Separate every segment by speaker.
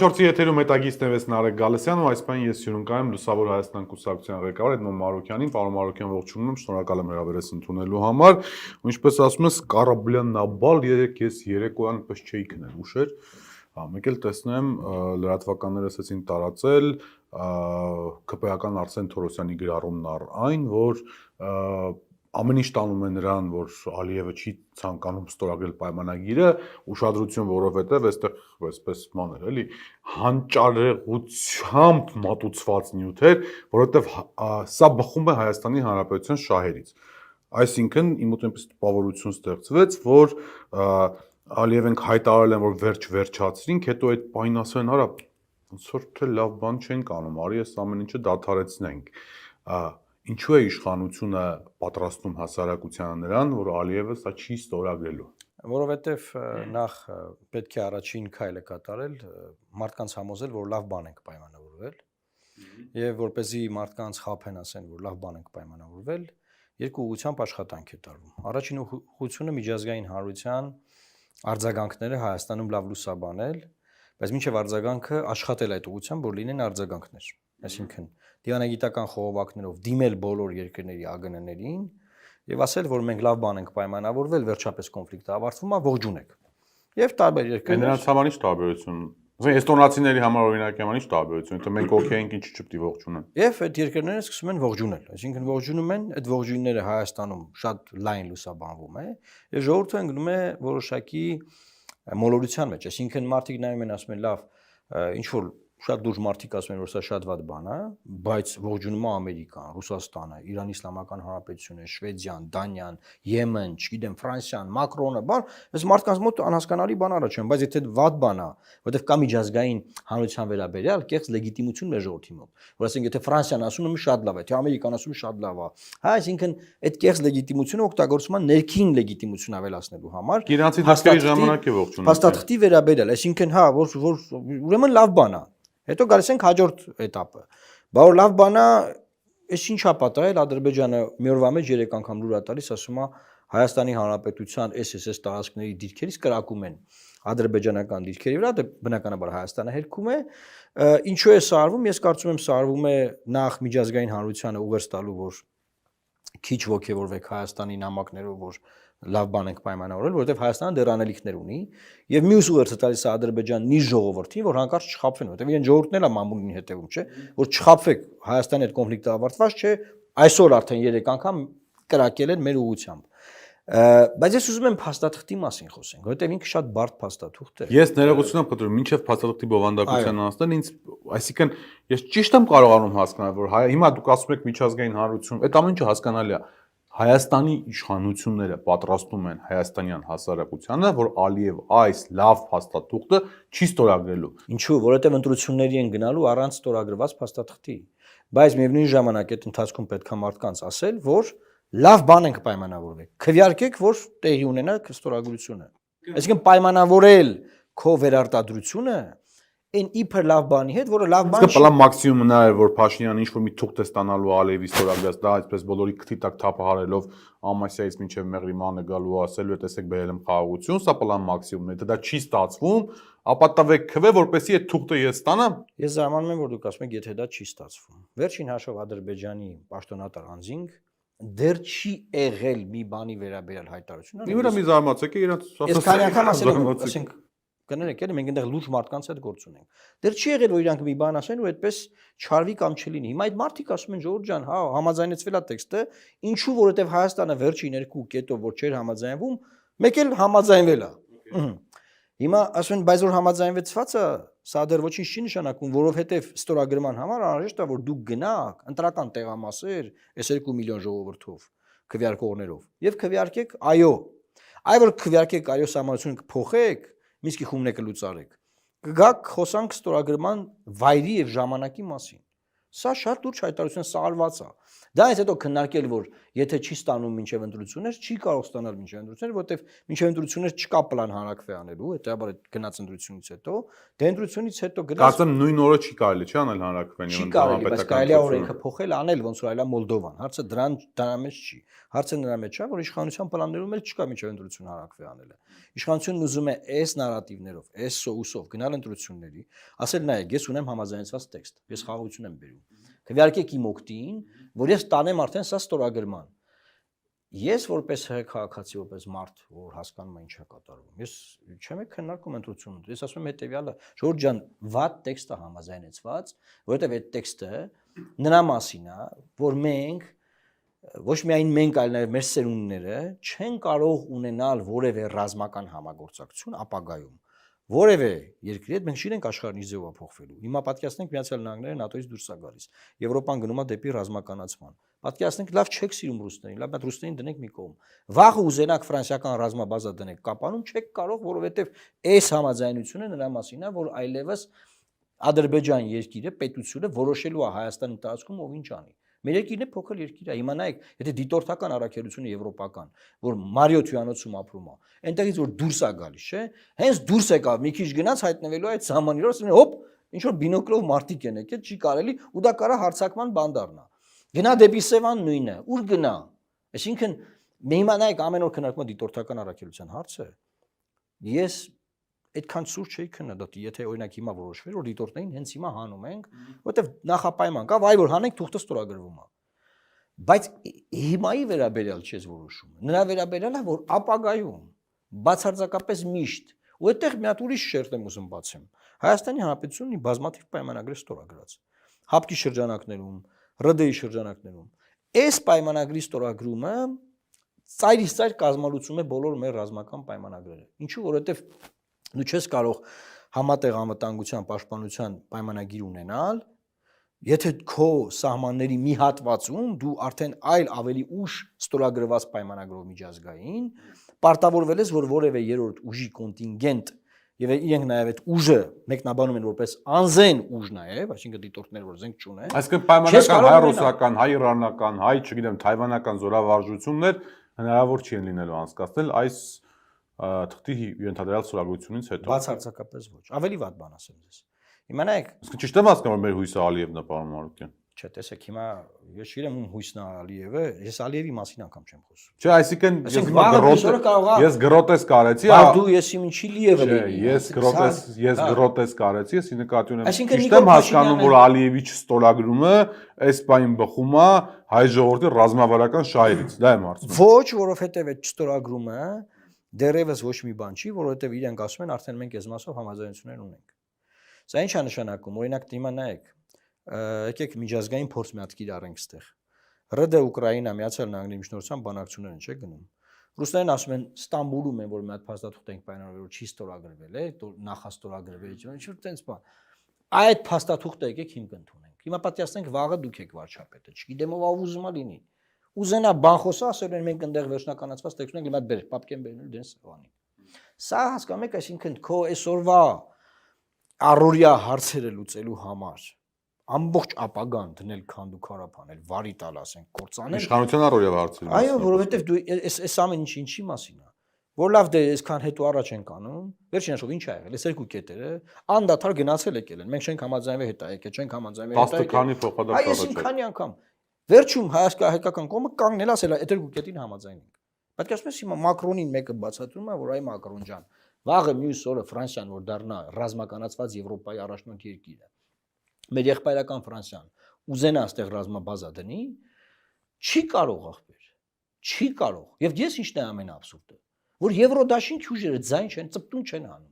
Speaker 1: Շորցի եթերում հետագիստն է Նարեկ Գալստյանն ու այս պայն ես հյուրընկալում եմ Լուսավոր Հայաստան կուսակցության ղեկավար Էդմոն Մարուկյանին, պարոն Մարուկյան ողջունում եմ, շնորհակալ եմ հրավերս ընդունելու համար, ու ինչպես ասում ես, կառաբլյանաբալ ես երեկոյան պես չէի քնել ուշեր, մեկ էլ տեսնեմ լրատվականները ասեցին տարածել ԿՊ-ական Արսեն Թորոսյանի գրառումն առ այն, որ ամեն ինչ տանում է նրան, որ Ալիևը չի ցանկանում ստորագրել պայմանագիրը, ուշադրություն, որովհետև այստեղ այսպես մանր էլի հանճարեղությամբ մատուցված նյութ էր, որովհետև սա բխում է Հայաստանի Հանրապետության շահերից։ Այսինքն իմ մոտ այնպես տպավորություն ստեղծվեց, որ Ալիևենք հայտարարել են, որ վերջ-վերջացրինք, հետո այդ պայն ասեն, արա ոնց որ թե լավ բան չենք անում, արի այս ամեն ինչը դադարեցնենք։ Ինչու է իշխանությունը պատրաստում հասարակությանը նրան, որ Ալիևը սա չի ստորագրելու։
Speaker 2: Որովհետև նախ պետք է առաջին քայլը կատարել, մարդկանց համոզել, որ լավ բան ենք պայմանավորվել, եւ որպեսզի մարդկանց խափեն ասեն, որ լավ բան ենք պայմանավորվել, երկու ուղղությամբ աշխատանք է տարվում։ Առաջին ուղղությունը միջազգային հանրության արձագանքները Հայաստանում լավ լուսաբանել, բայց մինչև արձագանքը աշխատել այդ ուղղությամբ, որ լինեն արձագանքներ, այսինքն դիվանագիտական խողովակներով դիմել բոլոր երկրների ԱԳՆ-ներին եւ ասել, որ մենք լավ բան ենք պայմանավորվել, վերջապես կոնֆլիկտը ավարտվում է, ողջունեք։ Եվ տարբեր երկրներ
Speaker 1: Նրանց համար ինչ տարբերություն։ Էստոնացիների համար օրինակ համար ինչ տարբերություն, թե մենք օքեյ ենք, ինչի՞ չպետք է ողջունեն։
Speaker 2: Եվ այդ երկրները սկսում են ողջունել, այսինքն ողջունում են, այդ ողջույնները Հայաստանում շատ լայն լուսաբանվում է, եւ ժողովուրդը ընկնում է որոշակի մոլորության մեջ, այսինքն մարդիկ նայում են, ասում են, լավ, ինչ որ շատ դուրս մարդիկ ասում են, որ սա շատ վատ բան է, բայց ողջունում է Ամերիկան, Ռուսաստանը, Իրանի Իսլամական Հանրապետությունը, Շվեդիան, Դանիան, Եմեն, չգիտեմ, Ֆրանսիան, Մակրոնը, բան, այս մարդկանց մոտ անհասկանալի բան առաջ են, բայց եթե վատ բան է, որովհետև կա միջազգային հանրության վերաբերյալ կեղծ լեգիտիմություն մեր ժողովրդի մոտ, որ ասենք եթե Ֆրանսիան ասում է շատ լավ է, թե Ամերիկան ասում է շատ լավ է, հա, այսինքն այդ կեղծ լեգիտիմությունը օգտագործում են ներքին լեգիտիմություն ավելացնելու համար։
Speaker 1: Իրանցի դաշտերի ժամանակ է ողջունում։
Speaker 2: Փաստաթղթի վերաբերյալ, այսինքն հա, որ ուրեմն լավ բան է։ Հետո գալիս ենք հաջորդ этаպը։ Բա որ լավ բան է, այս ինչա պատահել, Ադրբեջանը մի օրվա մեջ 3 անգամ լուր է տալիս, ասում է Հայաստանի Հանրապետության SSS տարածքների դիրքերից կրակում են ադրբեջանական դիրքերի վրա, դե բնականաբար Հայաստանը հերքում է։ Ինչու է սա արվում, ես կարծում եմ սա արվում է նախ միջազգային հանրությանը ուղերձ տալու, որ քիչ ոգևորվեք Հայաստանի նամակներով, որ լավ բան ենք պայմանավորել, որովհետև Հայաստանը դեռ անելիքներ ունի, եւ մյուս ուղերձը տալիս է Ադրբեջանի ժողովրդին, որ հանկարծ չխափվեն, որովհետև իրեն ժողովուրդն էլ է մամուլին հետևում, չէ, որ չխափվեք, Հայաստանի հետ կոնֆլիկտը ավարտված չէ, այսօր արդեն 3 անգամ կրակել են մեր ուղությամբ։ Բայց ես ուզում եմ փաստաթղթի մասին խոսենք, որովհետև ինքը շատ բարդ փաստաթուղթ է։
Speaker 1: Ես ներողություն եմ խնդրում, մինչև փաստաթղթի բովանդակության անցնել, ինձ, այսինքն ես ճիշտ եմ կարողանում հասկանալ, որ հիմա դուք ասում եք միջազգային հանրություն, այդ ամեն ինչը հասկանալի է։ Հայաստանի իշխանությունները պատրաստում են հայաստանյան հասարակությանը, որ Ալիև այս լավ փաստաթուղթը չի ստորագրելու։
Speaker 2: Ինչու՞, որովհետև ընտրությունների են գնալու առանց ստորագրված փաստաթղթի։ Բայց միևնույն ժամանակ այդ ընթացքում պետք է մարդկանց ասել, որ լավ բան ենք պայմանավորվել։ Քվեարկեք, որ տեղի ունենա ստորագրությունը։ Այսինքն պայմանավորել քո վերարտադրությունը այն իբր լավ բանի հետ, որը լավ բան
Speaker 1: չի։ Պլան մաքսիմումը նա է, որ Փաշինյանը ինչ-որ մի թուղթ է ստանալու Ալիևի ստորագրած, դա այսպես բոլորի քթի տակ թափահարելով Ամասիայից մինչև Մեղրիմանը գալու ասելու է, տեսեք բերել եմ խաղաղություն, սա պլան մաքսիմումն է, դա չի ստացվում, ապա տվեք քվե, որպեսզի այդ թուղթը ես ստանամ։
Speaker 2: Ես զարմանում եմ, որ դուք ասում եք, եթե դա չի ստացվում։ Վերջին հաշվով Ադրբեջանի պաշտոնատար անձինք դեռ չի եղել մի բանի վերաբերյալ հայտարարություն։
Speaker 1: Մի վրա մի զարմացեք է իրանց
Speaker 2: Ես քանի անգամ ասել եմ, ասենք կներեք, էլի մենք այնտեղ լուրջ մարդկանց հետ գործ ունենք։ Դեռ չի եղել, որ իրանք մի բան ասեն ու այդպես չարվի կամ չլինի։ Հիմա այդ մարդիկ ասում են Ժողովուրդ ջան, հա, համաձայնեցվել է տեքստը, ինչու որովհետև Հայաստանը վերջին 2 կետով որ չէր համաձայնվում, մեկ էլ համաձայնվել է։ Հիմա ասում են, բայց որ համաձայնվեցված է, սա դեռ ոչինչ չի նշանակում, որովհետև ստորագրման համար անհրաժեշտ է, որ դուք գնաք ընտրական տեղամասեր, այս 2 միլիոն ժողովրդով, քվեարկողներով, եւ քվեարկեք այո։ Այ որ քվեարկեք այո սահմանությունը կփոխեք, Մինսկի խումբն է կլուծարեք։ Կգաք խոսանք ստորագրման վայրի եւ ժամանակի մասին։ Սա շատ լուրջ հայտարարություն, սա արված է։ Դա այս հետո քննարկել, որ եթե չի ստանում մինչև ընտրություններ, չի կարող ստանալ մինչև ընտրություններ, որտեվ մինչև ընտրություններ չկա պլան հանրակրվե անելու, հետեւաբար գնաց ընտրությունից հետո, դե ընտրությունից հետո գնաց
Speaker 1: Կարծեմ նույն օրը չի կարելի չի անել հանրակրվեն
Speaker 2: չի կարելի, բայց կարելի է օրենքը փոխել, անել ոնց որ այլա Մոլդովան։ Հարցը դրա մեջ չի։ Հարցը նրա մեջ է, որ իշխանության պլաններում էլ չկա մինչև ընտրություն հանրակրվե անելը։ Իշխանությունն ուզում է այս նարատիվներով, այս սոուսով գնալ ընտրությունների, ասել նայեք, ես ունեմ համաձայնեցված տեքստ, ես խաղաղություն եմ բերում։ Քվեարկեք իմ օգտին, որ ես տանեմ արդեն սա ստորագրման։ Ես որպես քաղաքացի, որպես մարդ, որ հասկանում է ինչ է կատարվում, ես չեմ քննարկում ընտրությունը։ Ես ասում եմ հետեւյալը, Ժորժ ջան, վատ տեքստը համաձայնեցված, որովհետև այդ տեքստը նրա մասին է, որ մենք ոչ միայն մենք, այլ նաև մեր սերունդները չեն կարող ունենալ որևէ ռազմական համագործակցություն ապագայում։ Որևէ երկրի հետ մենք չենք աշխարհի ձևով փոխվելու։ Հիմա պատկերացնենք Միացյալ Նահանգները ՆԱՏՕ-ից դուրս է գալիս։ Եվրոպան գնում է դեպի ռազմականացման։ Պատկերացնենք լավ չեք սիրում ռուսներին, լավ բայց ռուսներին դնենք մի կողմ։ Վաղը ուզենաք ֆրանսիական ռազմաբազա դնենք Կապանում, չեք կարող, որովհետև այս համաձայնությունը նրա մասին է, որ այլևս Ադրբեջան երկիրը, պետությունը որոշելու է Հայաստանի տարածքում ով ինչ անի։ Մեր երկիրն է փոքր երկիր է։ Հիմա նայեք, եթե դիտորդական առաքելությունը եվրոպական, որ Մարիոթ հյուրանոցում ապրում է, այնտեղից որ դուրս է գալիս, չէ՞, հենց դուրս եկավ, մի քիչ գնաց հայտնվելու այդ սահմաններով, ասում են, հոպ, ինչ որ բինոկլով մարտիկ են եկել, չի կարելի, ու դա կարա հարցակման բան դառնա։ Գնա դեպի Սևան նույնը, ուր գնա։ Այսինքն հիմա նայեք ամեն օր քննարկում դիտորդական առաքելության հարցը։ Ես այդքան սուր չէի քննադատի, եթե օրինակ հիմա որոշվեր, որ դիտորդներին հենց հիմա հանում ենք, որովհետև նախապայման կա, վայ որ հանենք թուղթը ստորագրվում է։ Բայց հիմայի վերաբերյալ չես որոշում։ Նրա վերաբերյալը որ ապագայում բացարձակապես միշտ, ու այդտեղ մի հատ ուրիշ շերտ եմ ուզում բացեմ։ Հայաստանի Հանրապետությունն ի բազմաթիվ պայմանագրեր ստորագրած։ ՀԱՊԿ-ի շրջանակներում, ՌԴ-ի շրջանակներում։ Այս պայմանագրի ստորագրումը ծայրից ծայր կազմալուծում է բոլոր մեր ռազմական պայմանագրերը։ Ինչու, որովհետև դու չես կարող համատեղ անվտանգության պաշտպանության պայմանագիր ունենալ, եթե քո սահմանների մի հատվածում դու արդեն այլ ավելի ուշ ստորագրված պայմանագրով միջազգային պարտավորվել ես, որ որևէ երրորդ ուժի կոնտինգենտ եւ իրենք նաեւ այդ ուժը մեկնաբանում են որպես անզեն ուժ նաեւ, այսինքն դիտորդներ, որ զենք չունեն։
Speaker 1: Այսինքն պայմանական հայ-ռուսական, հայ-իրանական, հայ, չգիտեմ, թայվանական զորավարժություններ հնարավոր չի լինելու անցկացնել այս թղթի ենթադրյալ ստորագրությունից հետո։
Speaker 2: Բացարձակապես ոչ։ Ավելի վատ բան ասեմ ձեզ։ Հիմա նայեք,
Speaker 1: իսկ ճիշտ եմ հասկանում, որ մեր հույսը Ալիևն է, պարոն Մարուկյան։
Speaker 2: Չէ, տեսեք, հիմա ես չգիտեմ ում հույսն է Ալիևը, ես Ալիևի մասին անգամ չեմ խոսում։
Speaker 1: Չէ, այսինքն ես գրոտես կարեցի,
Speaker 2: բա դու ես իմ ինչի Լիևը լինի։
Speaker 1: Ես գրոտես կարեցի, ես նկատի ունեմ։ Ճիշտ եմ հասկանում, որ Ալիևի չստորագրումը այս բանին բխում է հայ ժողովրդի ռազմավարական շահերից, դա եմ հարցնում։
Speaker 2: Ոչ, որովհետև այդ չստորագրումը դեռևս ոչ մի բան չի, որովհետև իրենք ասում են արդեն մենք այս մասով համաձայնություններ ունենք։ Սա ինչ է նշանակում, օրինակ դիմա նայեք, եկեք միջազգային փորձ մի հատ կիրառենք այստեղ։ ՌԴ Ուկրաինա Միացյալ Նահանգների միջնորդության բանակցություններ են, չէ՞ գնում։ Ռուսներն ասում են Ստամբուլում են, որ մի հատ փաստաթուղթ ենք պայմանավորել, որ չի ստորագրվել, նախաստորագրվել, ինչ-որ տենց բան։ Այդ փաստաթուղթը եկեք հիմք ընդունենք։ Հիմա պատասխանենք վաղը դուք եք վարչապետը, չգիտեմ ով ուզում է լինի։ Ուզենա բան խոսա, ասել են մենք այնտեղ վերջնականացված տեքստ ունենք, հիմա բեր, պապկեն բերնել դեն սեղանի։ Սա հասկանում եք, այսինքն քո այսօրվա առօրյա հարցերը լուծելու համար ամբողջ ապագան դնել քանդուքարապանել, վարի տալ ասենք, կործանել։
Speaker 1: Իշխանության առօրյա հարցերը։
Speaker 2: Այո, որովհետև դու այս ամեն ինչի մասին է։ Որ լավ դե այսքան հետո առաջ ենք անում, վերջին հաշվով ինչ ա եղել, այս երկու կետերը անդադար գնացել եկել են։ Մենք չենք համաձայնվել հետա եկել, չենք համաձայնվել հետա եկել։
Speaker 1: 10 քանի փոխադարձ
Speaker 2: առաջ։ Այս քանի անգամ։ Վերջում հայկական կողմը կանգնել ասել այդ երկու կետին համաձայնենք։ Պատկերացնես հիմա Մակրոնին մեկը բացատրում է, որ այ Մակրոն ջան, վաղը մյուս օրը Ֆրանսիան որ դառնա ռազմականացված Եվրոպայի առաջնորդ երկիրը, մեր եղբայրական Ֆրանսիան ուզենա այստեղ ռազմաբազա դնի, չի կարող ախպեր, չի կարող։ Եվ ես ինչն է ամենաաբսուրդը, որ Եվրոդաշինք ուժերը ձայն չեն, ծպտուն չեն անում։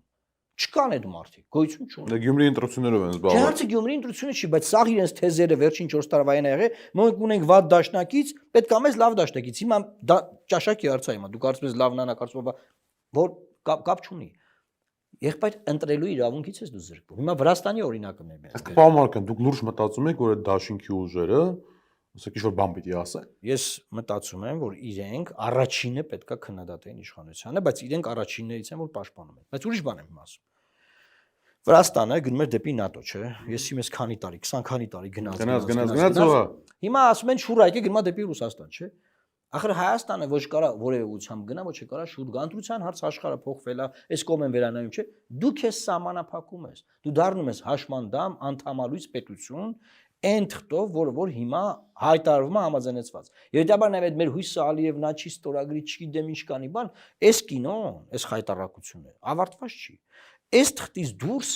Speaker 2: Չկան այդ մարդիկ, գոյություն չունեն։
Speaker 1: Դա Գյումրի ընտրություններով են զբաղված։
Speaker 2: Չհարցը Գյումրի ընտրությունը չի, բայց սաղ իրենց թեզերը վերջին 4 տարվա են եղել, մենք ունենք վատ դաշնակից, պետք է մեզ լավ դաշնակից։ Հիմա դա ճաշակի հարց է հիմա, դու կարծում ես լավն անա, կարծում ես որ կապ չունի։ Եղբայր ընտրելու իրավունքից ես դու զրկվում։ Հիմա Վրաստանի օրինակը մեր մեզ։
Speaker 1: Իսկ պարոն Մարուկյան, դուք լուրջ մտածում եք, որ այդ դաշինքի ուժերը, ասեք ինչ-որ բան պիտի ասեն։
Speaker 2: Ես մտածում եմ, որ իրենք առաջինը պետքա քննադատեն իշխանությանը, բայց իրենք առաջիններից են, որ պաշտպանում են։ Բայց ուրիշ բան եմ ասում։ Վրաստանը գնում էր դեպի ՆԱՏՕ, չէ։ Եսի մեզ քանի տարի, 20 քանի տարի
Speaker 1: Գնաց։
Speaker 2: Հիմա ասում են շուրայկը գնում է դեպի Ռուսաստան, չէ։ Ախր Հայաստանը ոչ կարա որևէ ուղղությամբ գնա, ոչ կարա շուտ գանտրության հարց աշխարհը փոխվել է, այս կողմեն վերանայում չէ։ Դու քեզ սահմանափակում ես։ Դու դառնում ես հաշմանդամ, անդամալույս պետություն, այն թղթով, որ հիմա հայտարարվում է համաձայնեցված։ Երիտաբար նաև այդ մեր հույսը Ալիև Նաչի ստորագրի չգիտեմ ինչ կանի բան, այս կինոն, այս հայտարարությունը ավարտված չի։ Այս թղթից դուրս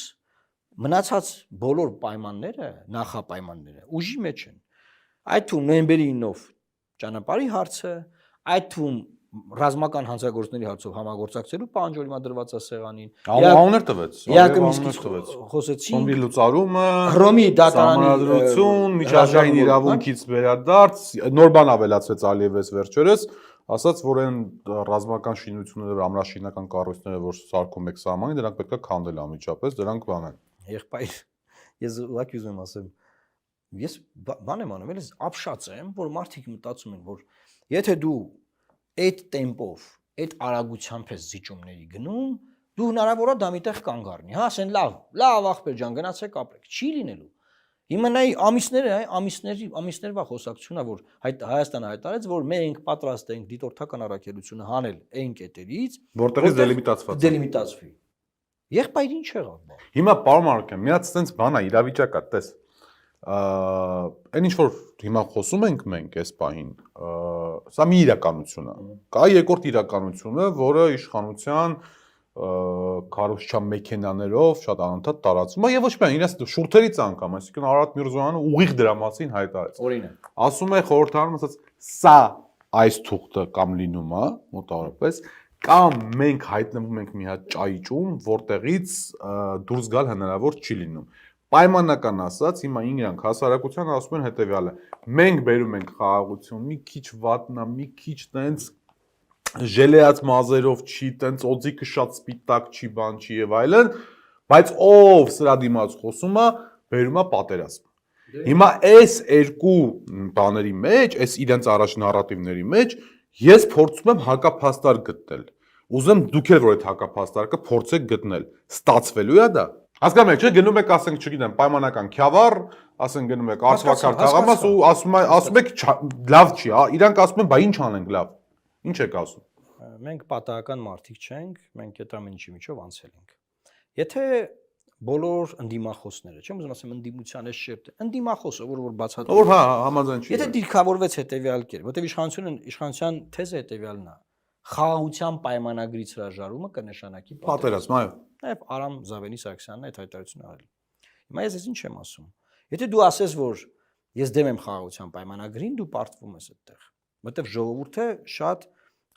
Speaker 2: մնացած բոլոր պայմանները, նախապայմանները ուժի մեջ են։ Այդ թվում նոյեմբերի 9-ով ճանապարհի հարցը, այդ թվում ռազմական հանցագործների հարցով համագործակցելու պահանջը հիմա դրված է սեղանին։
Speaker 1: Անուններ տվեց։
Speaker 2: Խոսեցին։
Speaker 1: Ռոմի լուծարումը,
Speaker 2: Հռոմի դատարանի
Speaker 1: միջազգային իրավունքից վերադարձ, նոր բան ավելացրեց Ալիևս վերջերս, ասաց, որ այն ռազմական շինությունները, ամրաշինական կառույցները, որ սարքում եք սահմանին, դրանք պետք է քանդել անմիջապես, դրանք բան են։
Speaker 2: Եղբայր, ես ուղղակի ուզում եմ ասեմ, ես բան եմ անում, ես ապշած եմ, որ մարդիկ մտածում են, որ եթե դու այդ տեմպով, այդ արագությամբ ես զիջումների գնում, դու հնարավոր է դա միտեղ կանգ առնի, հա, ասեն լավ աղբեր ջան, գնացեք ապրեք, չի լինելու։ Հիմա նայ ամիսներվա խոսակցությունն է, որ Հայաստանը հայտարարեց, որ մենք պատրաստ ենք դիտորդական առաքելությունը հանել այն կետերից,
Speaker 1: որտեղից
Speaker 2: դելիմիտացվի։ Եղբայր ինչ եղավ։
Speaker 1: Հիմա պարոն Մարուկյան, միած sense բան է, իրավիճակ է, տես։ Այն ինչ որ հիմա խոսում ենք մենք այս պահին, սա մի իրականություն է։ Կա երկրորդ իրականությունը, որը իշխանության քարոզչական մեքենաներով շատ անընդհատ տարածվում է եւ ոչ միայն իրենց շուրթերից անգամ, այսինքն Արարատ Միրզոյանը ուղիղ դրա մասին հայտարարեց։
Speaker 2: Օրինակ։
Speaker 1: Ասում է խորհրդարանում ասած, սա այս թուղթը կամ լինում է մոտավորապես, կամ մենք հայտնվում ենք մի հատ ճայճում, որտեղից դուրս գալ հնարավոր չի լինում։ Պայմանական ասած, հիմա իրանք հասարակությանը ասում են հետեւյալը. մենք բերում ենք խաղաղություն, մի քիչ վատնա, մի քիչ տենց ժելեած մազերով չի, տենց օձիքը շատ սպիտակ չի, բան չի եւ այլն, բայց ով սրա դիմաց խոսում է, բերում է պատերազմ։ Հիմա այս երկու բաների մեջ, այս իրենց առաջ նարատիվների մեջ ես փորձում եմ հակափաստար գտնել։ Ուզում դուք էլ որ այդ հակափաստարկը փորձեք գտնել։ Ստացվելու է դա։ Հասկանում եք, չէ՞, գնում եք, ասենք, չգիտեմ, պայմանական Քյավառ, ասենք գնում եք Արցվակար թաղամաս ու ասում եք լավ չի, իրանք ասում են, բա ինչ անենք լավ։ Ինչ եք ասում։
Speaker 2: Մենք պատահական մարդիկ չենք, մենք այդ ամեն ինչի միջով անցել ենք։ Եթե բոլոր ընդդիմախոսները, չեմ ուզում ասեմ ընդդիմության այս շերտը, ընդդիմախոսը, որ բացատրում։
Speaker 1: Որ հա, համաձայն չի։
Speaker 2: Եթե դիրքավորվեց հետեւյալ կերպ, որտեղ իշխանության թեզը հետեւյալն է։ Խաղաղության պայմանագրից հրաժարումը կնշանակի
Speaker 1: պատերազմ, այո։
Speaker 2: Նաև Արամ Զավենի Սարգսյանն այդ հայտարարությունը արել։ Հիմա ես ինչ եմ ասում։ Եթե դու ասես, որ ես դեմ եմ խաղաղության պայմանագրին, դու պարտվում ես այդտեղ, որտեղ ժողովուրդը շատ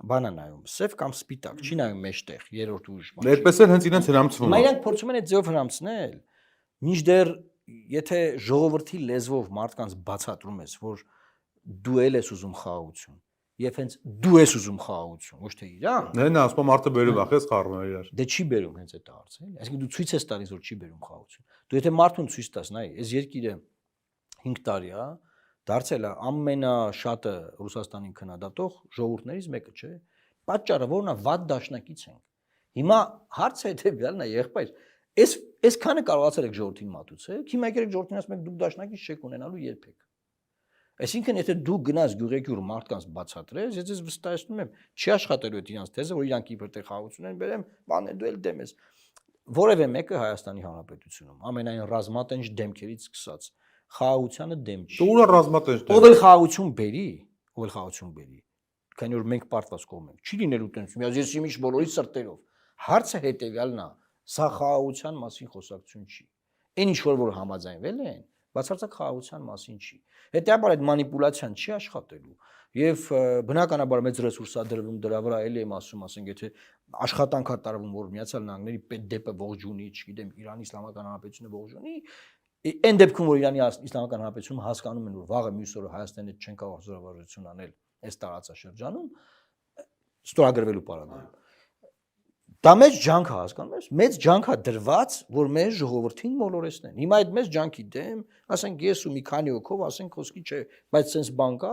Speaker 2: բան է նայում, սև կամ սպիտակ, չի նայում մեջտեղ, երրորդ ուժ։
Speaker 1: Այդպես էլ հենց իրենց հրամցվում է։
Speaker 2: Հիմա իրանք փորձում են այդ ձևով հրամցնել, մինչդեռ եթե ժողովրդի լեզվով մարդկանց բացատրում ես, որ դու էլ ես ուզում խաղաղություն, եւ հենց դու ես ուզում խաղաղություն, ոչ թե իրան։
Speaker 1: Նա ասում մարդը բերում ախես խառնում է իրար։
Speaker 2: Դե չի բերում հենց այդ հարցը, էլի։ Այսինքն դու ցույց ես տալիս, որ չի բերում խաղաղություն։ Դու եթե մարդուն ցույց տաս, նայ, այս երկիրը 5 տարի է, դարձել է ամենաշատը Ռուսաստանին քննադատող ժողովուրդներից մեկը, չէ։ Պատճառը որն է, վատ դաշնակից ենք։ Հիմա հարցը հետեւյալն է, եղբայր, այսքանը կարողացել եք ժողովրդին մատուցեք, հիմա եկեք ժողովրդին ասում եք դուք դաշնակից չեք ունենալու երբեք։ Այսինքն եթե դու գնաս գյուղեկյուր մարդկանց բացատրես, ես վստահեցնում եմ, չի աշխատելու այդ իրանց թեզը, որ իրանք իբր տեղ խաղաղություն են բերեմ, բան դու էլ դեմ ես։ Որևէ մեկը Հայաստանի Հանրապետությունում ամենայն ռազմատենչ դեմքերից սկսած խաղաղությանը դեմ չի։
Speaker 1: Դու ուր ռազմատենչ դեմ։
Speaker 2: Ով էլ խաղաղություն բերի, ով էլ խաղաղություն բերի։ Քանի որ մենք պարտված կողմ ենք։ Չի լինելու տենց, ես իմիջ բոլորի սրտերով։ Հարցը հետեւյալն է, սա խաղաղության մասին խոսակցություն չի։ Այն ինչ որ համաձայնվել են, բացարձակ խաղաղության մասին չի։ Հետեւաբար այդ մանիպուլյացիան չի աշխատելու եւ բնականաբար մեծ ռեսուրս է դրվում դրա վրա, էլի եմ ասում, ասենք եթե աշխատանք է տարվում, որ Միացյալ Նահանգների պետդեպը ողջունի, չգիտեմ, Իրանի Իսլամական Հանրապետությունը ողջունի, այն դեպքում որ Իրանի Իսլամական Հանրապետությունը հասկանում են, որ վաղը մյուս օրը Հայաստանը չեն կարող զորավարժություն անել այս տարածաշրջանում, ստորագրվելու պարագայում։ Դա մեծ ջանք է, հասկանում ես, մեծ ջանք է դրված, որ մեր ժողովրդին մոլորեսնեն։ Հիմա այդ մեծ ջանքի դեմ, ասենք ես ու մի քանի հոգով, ասենք խոսքի չէ, բայց sense բան կա,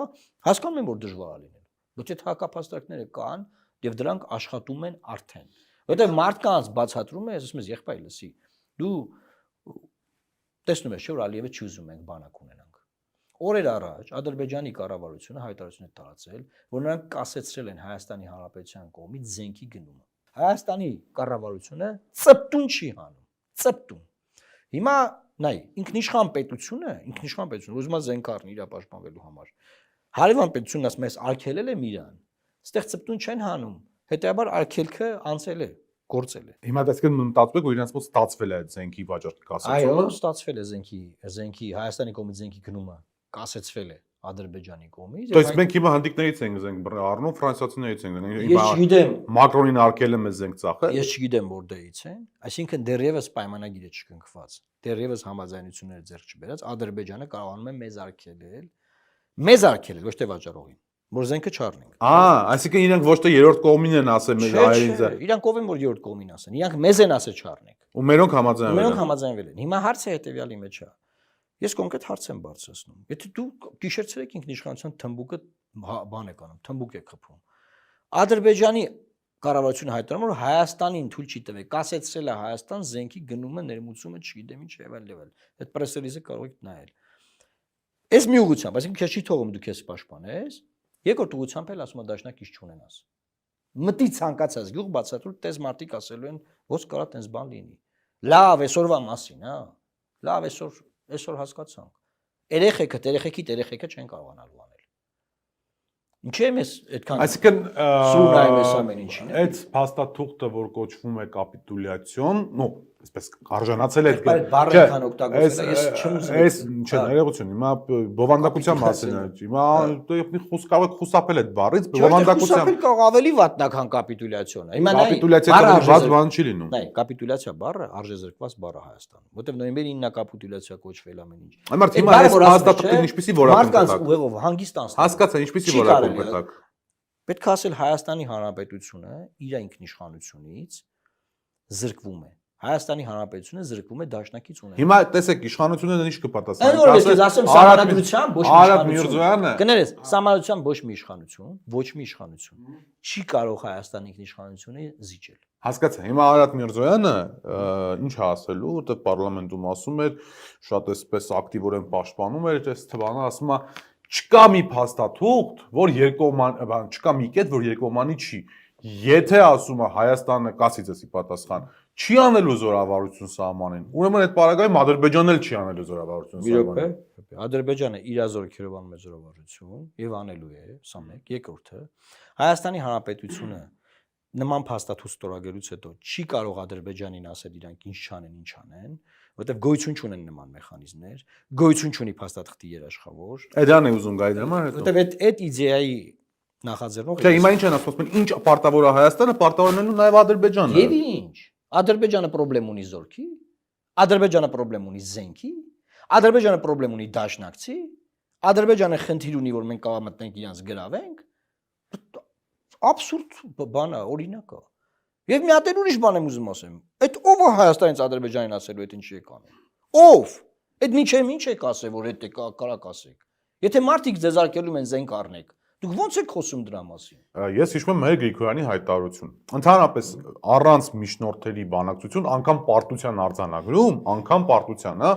Speaker 2: հասկանում եմ, որ դժվար է լինել։ Ոչ այդ հակապաստարկները կան եւ դրանք աշխատում են արդեն։ Որտեւ մարդկանց բացատրում է, ասում ես եղբայր լսի, Դու տեսնում ես, որ Ալիևը չի ուզում մենք բանակ ունենանք։ Օրեր առաջ Ադրբեջանի կառավարությունը հայտարարություն է տարածել, որ նրանք կասեցրել են Հայաստանի Հանրապետության կողմից զենքի գնումը։ Հայաստանի կառավարությունը ծպտուն չի հանում, ծպտուն։ Հիմա նայ, ինքնիշխան պետությունը ուզում է զենք առնի իր պաշտպանվելու համար։ Հարևան պետությունն ասում է, արգելել է իրան։ Այստեղ ծպտուն չեն հանում, հետեւաբար արգելքը անցել է, գործել է։
Speaker 1: Հիմա տեսեք մտածում եք, որ իրենց մոտ ստացվել է այդ զենքի վաճառքի կասեցումը։
Speaker 2: Այո, ստացվել է զենքի Հայաստանի կողմից զենքի գնումը կասեցվել է Ադրբեջանի կողմից։
Speaker 1: То есть մենք հիմա հանդիկներից ենք զենք առնում, ֆրանսիացիներից ենք։
Speaker 2: Ես չգիտեմ,
Speaker 1: Մակրոնին արկել է մեզ զենք ծախել։
Speaker 2: ես չգիտեմ որտեղից են, այսինքն դեռևս պայմանագիր է չկնքված, դեռևս համաձայնությունները ձեռք չբերած, Ադրբեջանը կարողանում է մեզ արկել, ոչ թե վաճառողին, որ զենքը չառնենք։
Speaker 1: Այսինքն իրենք ոչ թե երրորդ կողմին են ասել մեր այրինձը։
Speaker 2: Իրանք ով են որ երրորդ կողմին ասեն, իրանք մեզ են ասել չառնենք։
Speaker 1: Ու մերոնք համաձայնվել են։
Speaker 2: Մերոնք համաձայնվել են։ Հիմա հարցը հետեւյալի մեջ է։ Ես կոնկրետ հարց եմ բարձրացնում։ Եթե դու գիշերցրեք ինքնիշխանության թմբուկը բան եք անում, թմբուկ եք խփում։ Ադրբեջանի կառավարությունը հայտարարում որ Հայաստանին թույլ չի տվել, կասեցրել է Հայաստան զենքի գնումը, ներմուծումը, չգիտեմ ինչ եւ այլ։ Այդ press release-ը կարող եք նայել։ Այս մի ուղղությամբ, այսինքն քեզ չի թողում դու քեզ պաշտպանես, երկրորդ ուղղությամբ էլ ասում է դաշնակից չունենաս։ Մտի ցանկացած գյուղ բացատրու տես մարտիկ ասելու են, ո՞ց կարա տես բան լինի։ Լավ, այսօրվա մասին, հա։ Լավ, այսօր հասկացանք։ Երեխեքը չեն կարողանալու անել։ Ինչի՞ եմ ես այդքան
Speaker 1: Այսինքն
Speaker 2: սուրն այմ ես ամեն ինչին։
Speaker 1: այդ փաստաթուղթը, որ կոչվում է կապիտուլյացիոն, այսպես արժանացել է
Speaker 2: այդ բառը քան օգտագործել է, ես չեմ ուզում։
Speaker 1: Այս չէ, ներողություն, հիմա բովանդակության մասին է։ Հիմա խոսք կարող եք խուսափել այդ բառից, բովանդակության։
Speaker 2: Խուսափել կարող ավելի վատնա քան կապիտուլյացիոնը։ Հիմա նայ
Speaker 1: կապիտուլյացիա բառ բան չի լինում։
Speaker 2: Նայ, կապիտուլյացիա բառը արժեզրկված բառ է Հայաստանում, որտեղ նոյեմբերի 9-ը կապիտուլյացիա կոչվել ամեն ինչ։
Speaker 1: Այմարդ հիմա այս փաստաթղթին ինչպեսի որակում
Speaker 2: մարդկանց ուղեղով հանգիստ անցնել։
Speaker 1: Հասկացա, ինչպեսի որակում պետք։
Speaker 2: Պետք է ասել Հայաստանի Հանրապետությունը իր ինքնիշխանությունից զրկվում է։ Հայաստանի Հանրապետությունը զրկվում է դաշնակից ունենալու։
Speaker 1: Հիմա տեսեք, իշխանությունները ինչ կպատասխանեն։
Speaker 2: Այն որ ես ասեմ սահմանադրությամբ ոչ մի
Speaker 1: Արադ Միրզոյանը։
Speaker 2: Կներես, սահմանադրությամբ ոչ մի իշխանություն չի կարող Հայաստանի ինքնիշխանությունը զիջել։
Speaker 1: Հասկացա, հիմա Արադ Միրզոյանը ինչ է ասելու, որտեղ պարլամենտում ասում էր, շատ էսպես ակտիվորեն պաշտպանում էր, այս թվանը ասում է չկա մի փաստաթուղթ, որ երկկողման, չկա մի կետ, որ երկկողմանի չի։ Եթե ասում է Հայաստանը կասից էսի պատասխան, չի անելու զորավարություն սահմանին։ Ուրեմն այդ պարագայում Ադրբեջանն էլ չի անելու զորավարություն սահմանին։
Speaker 2: Ադրբեջանը իր զորքերով անում է զորավարություն եւ անելու է, սա մեկ, երկրորդը Հայաստանի Հանրապետությունը նման փաստաթուղթ ստորագրելուց հետո չի կարող Ադրբեջանին ասել իրանք ինչ չանեն, ինչ անեն, որտեղ գոյություն չունեն նման մեխանիզմներ, գոյություն չունի փաստաթղթի երաշխավոր։
Speaker 1: Այդան է ուզում գայել համար հետո։
Speaker 2: Որտեղ այդ իդեայի նախաձեռնողը։
Speaker 1: Չէ, հիմա ինչ են ասում, ինչ պարտավոր է Հայաստանը, պարտավորնելու նաև Ադրբեջանը։
Speaker 2: Եվ ինչ։ Ադրբեջանը խնդրեմ ունի զորքի, Ադրբեջանը խնդրեմ ունի զենքի, Ադրբեջանը խնդրեմ ունի դաշնակցի, Ադրբեջանը խնդիր ունի, որ մենք կարող մտնենք իրանց գրավենք։ Абսուրդ բան է, օրինակ է։ Եվ մի հատ ուրիշ բան եմ ուզում ասեմ։ Այդ ով է Հայաստանից Ադրբեջանին ասելու այդ ինչի եք անում։ Ով։ Այդ միջև ինչ եք ասել, որ այդ կարակ ասեք։ Եթե մարդիկ ձեզ արկելում են զենք առնեք, դուք ոնց եք խոսում դրա մասին։
Speaker 1: Ես հիշում եմ Մհեր Գրիգորյանի հայտարարություն։ Ընդհանրապես առանց միջնորդերի բանակցություն, անգամ պարտության արձանագրում, անգամ պարտության, հա,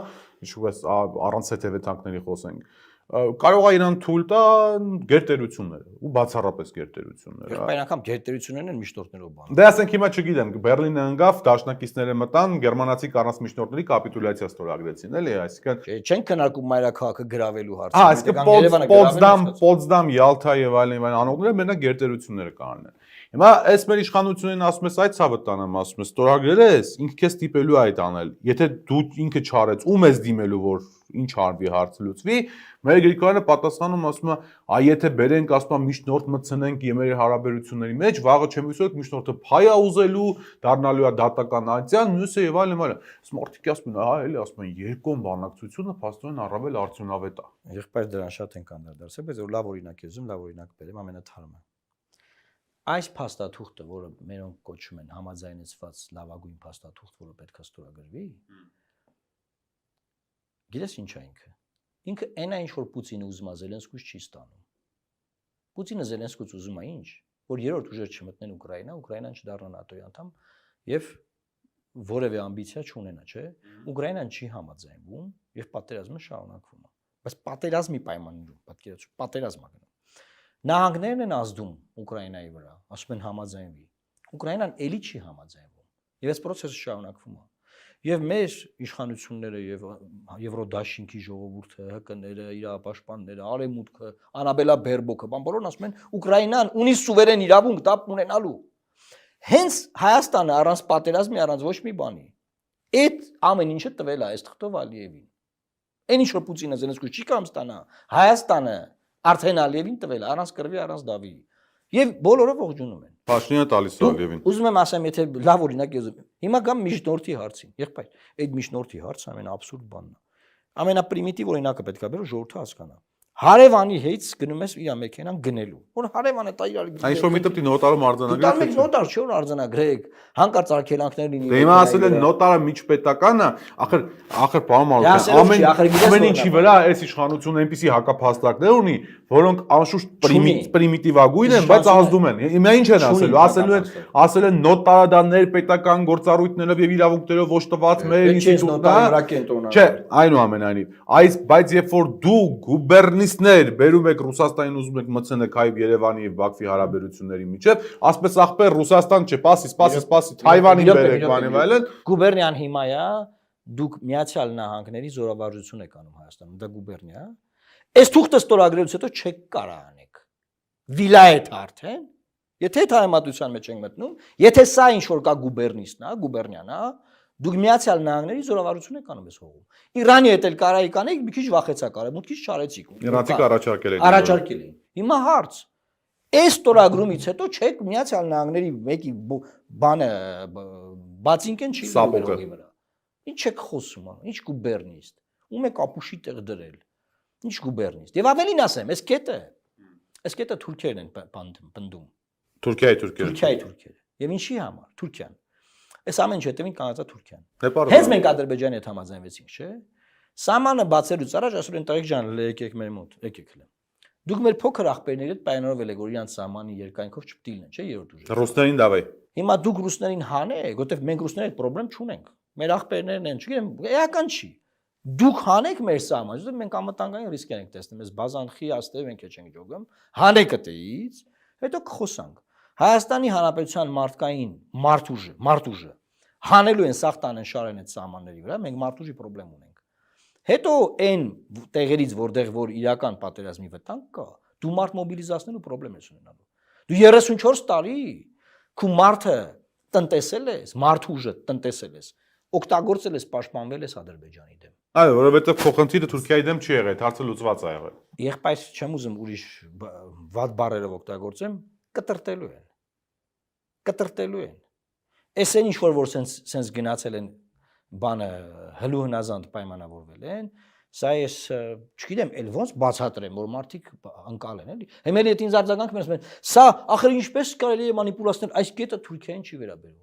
Speaker 1: հիշում ես առանց հետևեթանքների խոսենք։ Կարող է իրան թույլ տան գերտերությունները ու բացառապես գերտերությունները։
Speaker 2: Եղբայր անգամ գերտերություններն են միջնորդներով բան։
Speaker 1: Դե ասենք հիմա չգիտեմ, Բերլինը ընկավ, դաշնակիցները մտան, գերմանացի առանց միջնորդների կապիտուլյացիա ստորագրեցին, էլի, այսինքն
Speaker 2: չեն քննարկում մայրաքաղաքը գրավելու հարցը։
Speaker 1: Այսինքն Պոցդամ, Յալթա եւ այլն անողները մենակ գերտերությունները կանեն։ Հիմա այս մեր իշխանությունին ասում ես այդ ցավը տանեմ, ասում ես ստորագրել ես, ինքը քեզ տիպելու այդ անել։ Եթե դու ինքը չարեց, ում ես դիմելու, որ ինչ արվի հարցը լուծվի, մեր Գրիգորյանը պատասխանում ասում է, այ եթե բերենք, ասում է միջնորդ մտցնենք ԵՄ-ի հարաբերությունների մեջ, վաղը չեմ հուսով միջնորդը փայ է ուզելու, դառնալու է դատական ատյան, մյուսը եւ այլն, այլն։ Ասում արդյոք ասում են, հա, էլի ասում են երկկողմ բանակցությունը փաստորեն առավել արդյունավետ է։
Speaker 2: Եղբայր դրան շատ են անդրադարձել, բայց որ լավ օրինակ է ուզում, լավ օրինակ բերեմ ամենաթարմը։ Այս փաստաթուղթը, որը մերոնք կոչում են համաձայնեցված լավագույն փաստաթուղթ, որը պետք է ստորագրվի, գիտես ինչ է ինքը։ Ինքը այն է, ինչ որ Պուտինը ուզում է Զելենսկուց չի ստանում։ Պուտինը Զելենսկուց ուզում է ինչ, որ երրորդ ուժեր չմտնեն Ուկրաինա, Ուկրաինան չդառնա ՆԱՏՕ-ի անդամ եւ որևէ ամբիցիա չունենա, չէ։ Ուկրաինան չի համաձայնվում եւ պատերազմը շարունակվում է։ Բայց պատերազմի պայմաններում, պատկերացու, պատերազմ է գնում։ Նահանգներն են ազդում Ուկրաինայի վրա, ասում են համաձայնվի։ Ուկրաինան էլի չի համաձայնվում։ Եվ այս process-ը շարունակվում է։ Եվ մեր իշխանությունները եւ Եվրոդաշինքի ժողովուրդը, ՀԿ-ները, իրավապաշտպանները, Արևմուտքը, Անաբելա Բերբոկը, բան բոլորն ասում են Ուկրաինան ունի սուվերեն իրավունք դա ունենալու։ Հենց Հայաստանը առանց պատերազմի, առանց ոչ մի բանի։ Այդ ամեն ինչը տվել է այս թղթով Ալիևին։ Այն ինչ որ Պուտինը Զելենսկին չի կամ ստանա, Հայաստանը արդեն Ալիևին տվել է առանց կրվի, առանց դավի։ Եվ բոլորը ողջունում են։
Speaker 1: Փաշինյանը տալիս է Ալիևին։
Speaker 2: Ուզում եմ ասեմ, եթե լավ օրինակ ես հիմա գամ միջնորդի հարցին։ Եղբայր, այդ միջնորդի հարցը ամենաաբսուրդ բանն է։ Ամենապրիմիտիվ օրինակը պետք է բերω ժողովուրդը հասկանա։ Հարևանի հետ գնում ես իր մեքենան գնելու։ Որ հարևանը տա իրար։
Speaker 1: Այս որ միտը նոտարը արձանագրել։
Speaker 2: Դա մեկ նոտար չէ որ արձանագրեք։ Հանկարծ արգելանքներ լինի։
Speaker 1: Դե հիմա ասել են նոտարը միջպետականը, ախր պարոն Մարուկյան, ամեն ինչի վրա այս իշխանությունը այնպիսի հակափաստարկներ ունի, որոնք անշուշտ պրիմիտիվագույն են, բայց ազդում են։ Հիմա ինչ են ասելու, ասել են նոտարը դա ներպետական գործառույթներով եւ իրավունքներով ոչ տված մեր ինստիտուտն է։ Չէ, այնուամենայնիվ, բայց երբ որ դու գուբերնիստներ բերում եք Ռուսաստանին ուզում եք մտցնեք հայ Երևանի եւ Բաքվի հարաբերությունների միջեւ, ասպես ախպեր Ռուսաստան չէ, սպասի, Թայվանին բերեք բանև այլն։
Speaker 2: Գուբերնիան հիմա է, դուք Միացյալ Նահանգների զորավարժություն եք անում Հայաստանում, դա գուբերնիա է։ Այս թուղթը ստորագրելուց հետո չեք կարող անեք։ Վիլայեթ արդեն, եթե հայմատության մեջ ենք մտնում, եթե սա ինչ որ կա գուբերնիստն է, գուբերնիան է, դուք Միացյալ Նահանգների զորավարություն եք անում այս հողում։ Իրանի հետ էլ կարայի կանեք, մի քիչ վախեցակ արել, մուտքից չարեցիք։
Speaker 1: Իրանցիք
Speaker 2: առաջարկել էին։ Հիմա հարց։ Այս ստորագրումից հետո չեք Միացյալ Նահանգների մեկի բանը բացինքեն չի լուբերողի վրա։ Ինչ եք խոսում, ինչ գուբերնիստ։ Ում եք ապուշի տեղ դրել։ Ինչ գուբերնիստ։ Եվ ավելին ասեմ, այս կետը թուրքերն են պնդում։
Speaker 1: Թուրքիայի
Speaker 2: թուրքերը։ Եվ ինչի համար Թուրքիան։ Այս ամեն ինչը հետևին կանած է Թուրքիան։
Speaker 1: Հենց
Speaker 2: Հենց մենք Ադրբեջանի հետ համաձայնվեցինք, չէ՞։ Սահմանը բացելուց առաջ ասում են Տարիկ ջան, եկեք մեր մոտ, եկեք հլը։ Դուք մեր փոքր աղբերների հետ պայմանավորվել եք, որ իրանց սահմանի երկայնքով չպտիլն են, չէ՞, երրորդ ուժը։
Speaker 1: Ռուսներին դավայ։
Speaker 2: Հիմա դուք ռուսներին հանեք, որովհետև մենք ռուսների հետ խնդրեմ չունենք։ Մեր աղբերներն են, չգիտեմ, էական չի։ Դուք հանեք մեր սահմանը, որովհետև մենք անվտանգային ռիսկ ենք տեսնում, այս բազանխի աստեղ մենք չենք ճոգում։ Հանեք այդից, հետո կխոսանք։ Հայաստանի Հանրապետության մարդկային մարդուժը հանելու են սաղ տանեն շարեն այդ սահմանների վրա, մենք մարդուժի խնդրեմ ունենք։ Հետո այն տեղերից, որտեղ որ իրական պատերազմի վտանգ կա, դու մարդ մոբիլիզացնելու խնդրեմ ես ունենալու։ Դու 34 տարի քու մարդը տնտեսել ես, մարդուժը տնտեսել ես, օգտագործել ես, պաշտպանվել ես Ադրբեջանի դեմ։
Speaker 1: Այո, որովհետև փոխանցիրը Թուրքիայի դեմ չի եղել, հարցը լուծված է եղել։
Speaker 2: Եղբայր չեմ ուզում ուրիշ վատ բառերով օգտագործեմ, կտրտելու են։ Կտրտելու են։ Այս այն ինչ որ սենց գնացել են բանը հլու հնազանդ պայմանավորվել են, սա ես չգիտեմ, ել ոնց բացատրեմ, որ մարդիկ անկալ են, էլի։ Հիմա էլ ինձ արձագանք մերս մեն, սա ախր ինչպես կարելի է մանիպուլացնել, այս կետը Թուրքիային չի վերաբերվում։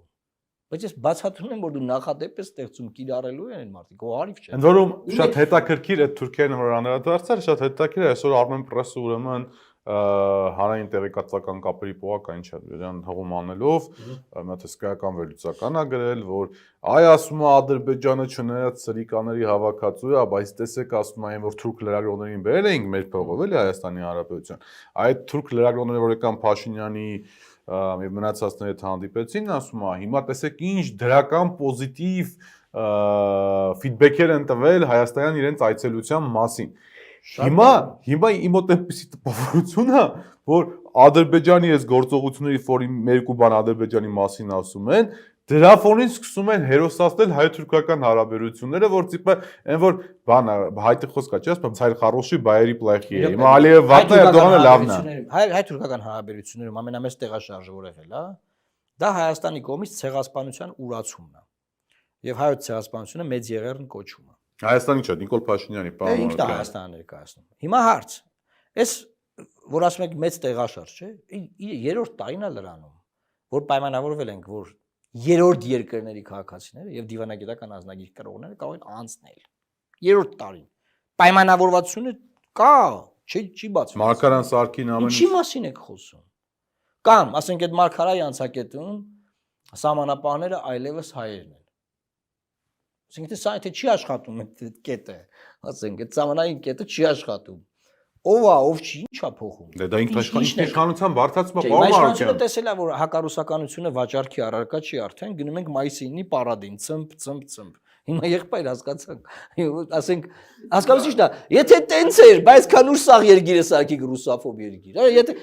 Speaker 2: Բայց ես բացատրում եմ, որ դու նախադեպ ես ստեղծում կիրառելու են այն մարդիկ, ո հարիվ չէ։
Speaker 1: Ընդ որում շատ հետաքրքիր է Թուրքիան որ անդրադարձել, շատ հետաքրքիր է այսօր Armen Press-ը ուրեմն հանրային տեղեկատվական կապերի պողակային չէ, իրան հողում անելով մտածկայական վերլուծական է գրել, որ այ ասում է Ադրբեջանը չնայած սրիկաների հավաքածու է, բայց տեսեք ասում են, որ թուրք լրագրողներին բերել էինք մեր փողով էլի Հայաստանի Հանրապետության։ Այդ թուրք լրագրողները որ եկան Փաշինյանի եւ մնացածների հետ հանդիպեցին, ասում է, հիմա տեսեք ինչ դրական պոզիտիվ ֆիդբեքեր են տվել Հայաստանյան իրենց այցելության մասին։ Հիմա իմ մոտ այնպեսի տպավորություն է, որ Ադրբեջանի այս գործողությունների ֆորի երկու բան Ադրբեջանի մասին ասում են, դրա ֆոնին սկսում են հերոսացնել հայ-թուրքական հարաբերությունները, որ տիպը այն որ բանը հայտի խոսքա չի ասում, ցայր խարոշի բայերի պլախի է։ Հիմա Ալիև վատը Էրդողանը լավն է։
Speaker 2: Հայ-թուրքական հարաբերություններում ամենամեծ տեղաշարժը որ եղել է, դա Հայաստանի կողմից ցեղասպանության ուրացումն է։ Եվ հայոց ցեղասպանությունը մեծ եղերն կոչում է։
Speaker 1: Հայաստանի չէ, Նիկոլ Փաշինյանի պարոն։
Speaker 2: Ինքն է Հայաստանը ներկայացնում։ Հիմա հարց։ Այս որ ասում եք մեծ տեղաշարժ, չէ՞։ Երրորդ տարին է լրանում, որ պայմանավորվել ենք, որ երրորդ երկրների քաղաքացիները եւ դիվանագիտական ազնագիր կրողները կարող են անցնել։ Երրորդ տարին։ Պայմանավորվածությունը կա, չի բացվում։
Speaker 1: Մարգարան Սարգին ամեն
Speaker 2: ինչի մասին եք խոսում։ Կամ, ասենք այդ Մարգարայի անցակետում սահմանապահները այլևս հայերն են։ Ասենք թե սա չի աշխատում այդ կետը, ասենք այդ ժամանային կետը չի աշխատում։ Ով է, ով չի, ի՞նչ է փոխում։
Speaker 1: Դե դա ինքնիշխանության բարձրացումը
Speaker 2: Իշխանությունը
Speaker 1: բավարարության։
Speaker 2: տեսել է, որ հակառուսականությունը վաճառքի առարկա չի արդեն, գնում ենք մայիսի 9-ի պարադին, ծմփ։ Հիմա եղբայր հասկացանք, ասենք, հասկանում եք, եթե տենց էր, բայց քան ուր սաղ երգիրը սարքիկ ռուսաֆոբ երգիր,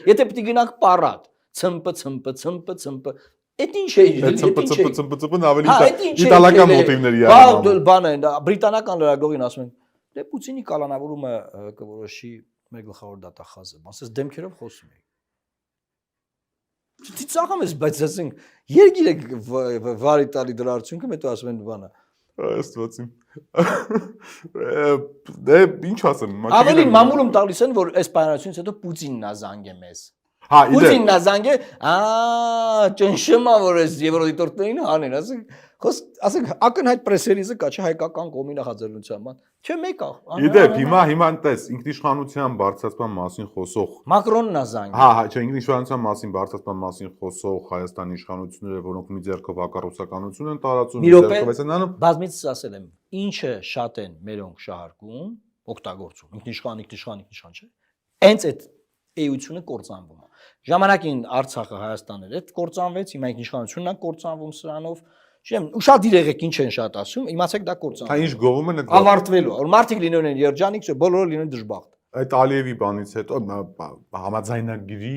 Speaker 2: եթե պիտի գնանք պարադ, ծմփ, այդ ինչ է իր,
Speaker 1: Ծմփ ավելի իտալական մոտիվների է։
Speaker 2: Բանը, բրիտանական լրագրողին ասում են, դե Պուտինի կալանավորումը կորոշի մեր գլխավոր դատախազը, ասես դեմքերով խոսում էի։ Ծիծաղում ես, բայց ասենք, երգիրը վարի տալի դրա արդյունքը, հետո ասում են բանը։
Speaker 1: Աստվածին։ Դե ինչ ասեմ,
Speaker 2: ավելի մամուլում տալիս են, որ այս պայմանությունից հետո Պուտինն է զանգե մեզ։
Speaker 1: Հա,
Speaker 2: Պուտինն է զանգե, ճնշումա որ այս եվրոդիտորդներին հանեն, ասենք ակնհայտ պրեսերիզը կա չէ հայկական կողմի նախաձեռնության ման։ Չէ մեկ է։
Speaker 1: Իդեպ հիմա տես ինքնիշխանության բարձրացման մասին խոսող
Speaker 2: Մակրոնն է զանգե։
Speaker 1: Հա, չէ, ինքնիշխանության մասին բարձրացման մասին խոսող Հայաստանի իշխանությունները, որոնք մի ձեռքով հակառուսականություն են տարածում, մի ձեռքով են անում։
Speaker 2: Բազմիցս ասել եմ, ինչը շատ են մերոնք շահարկում, օգտագործում, ինքնիշխան չէ։ Հենց այդ էությունը կործանվում է։ Ժամանակին Արցախը Հայաստանն էր, այդ կործանվեց, հիմա ինքնիշխանությունն է կործանվում սրանով։ Չեմ, ու շատ դիրեղեք ինչ են շատ ասում, իմացեք դա կործանվում։
Speaker 1: Հա ինչ գովում են այդ
Speaker 2: ավարտվելու, որ մարդիկ լինեն երջանիկ, բոլորը լինեն դժբախտ։
Speaker 1: Այդ Ալիևի բանից հետո համաձայնագրի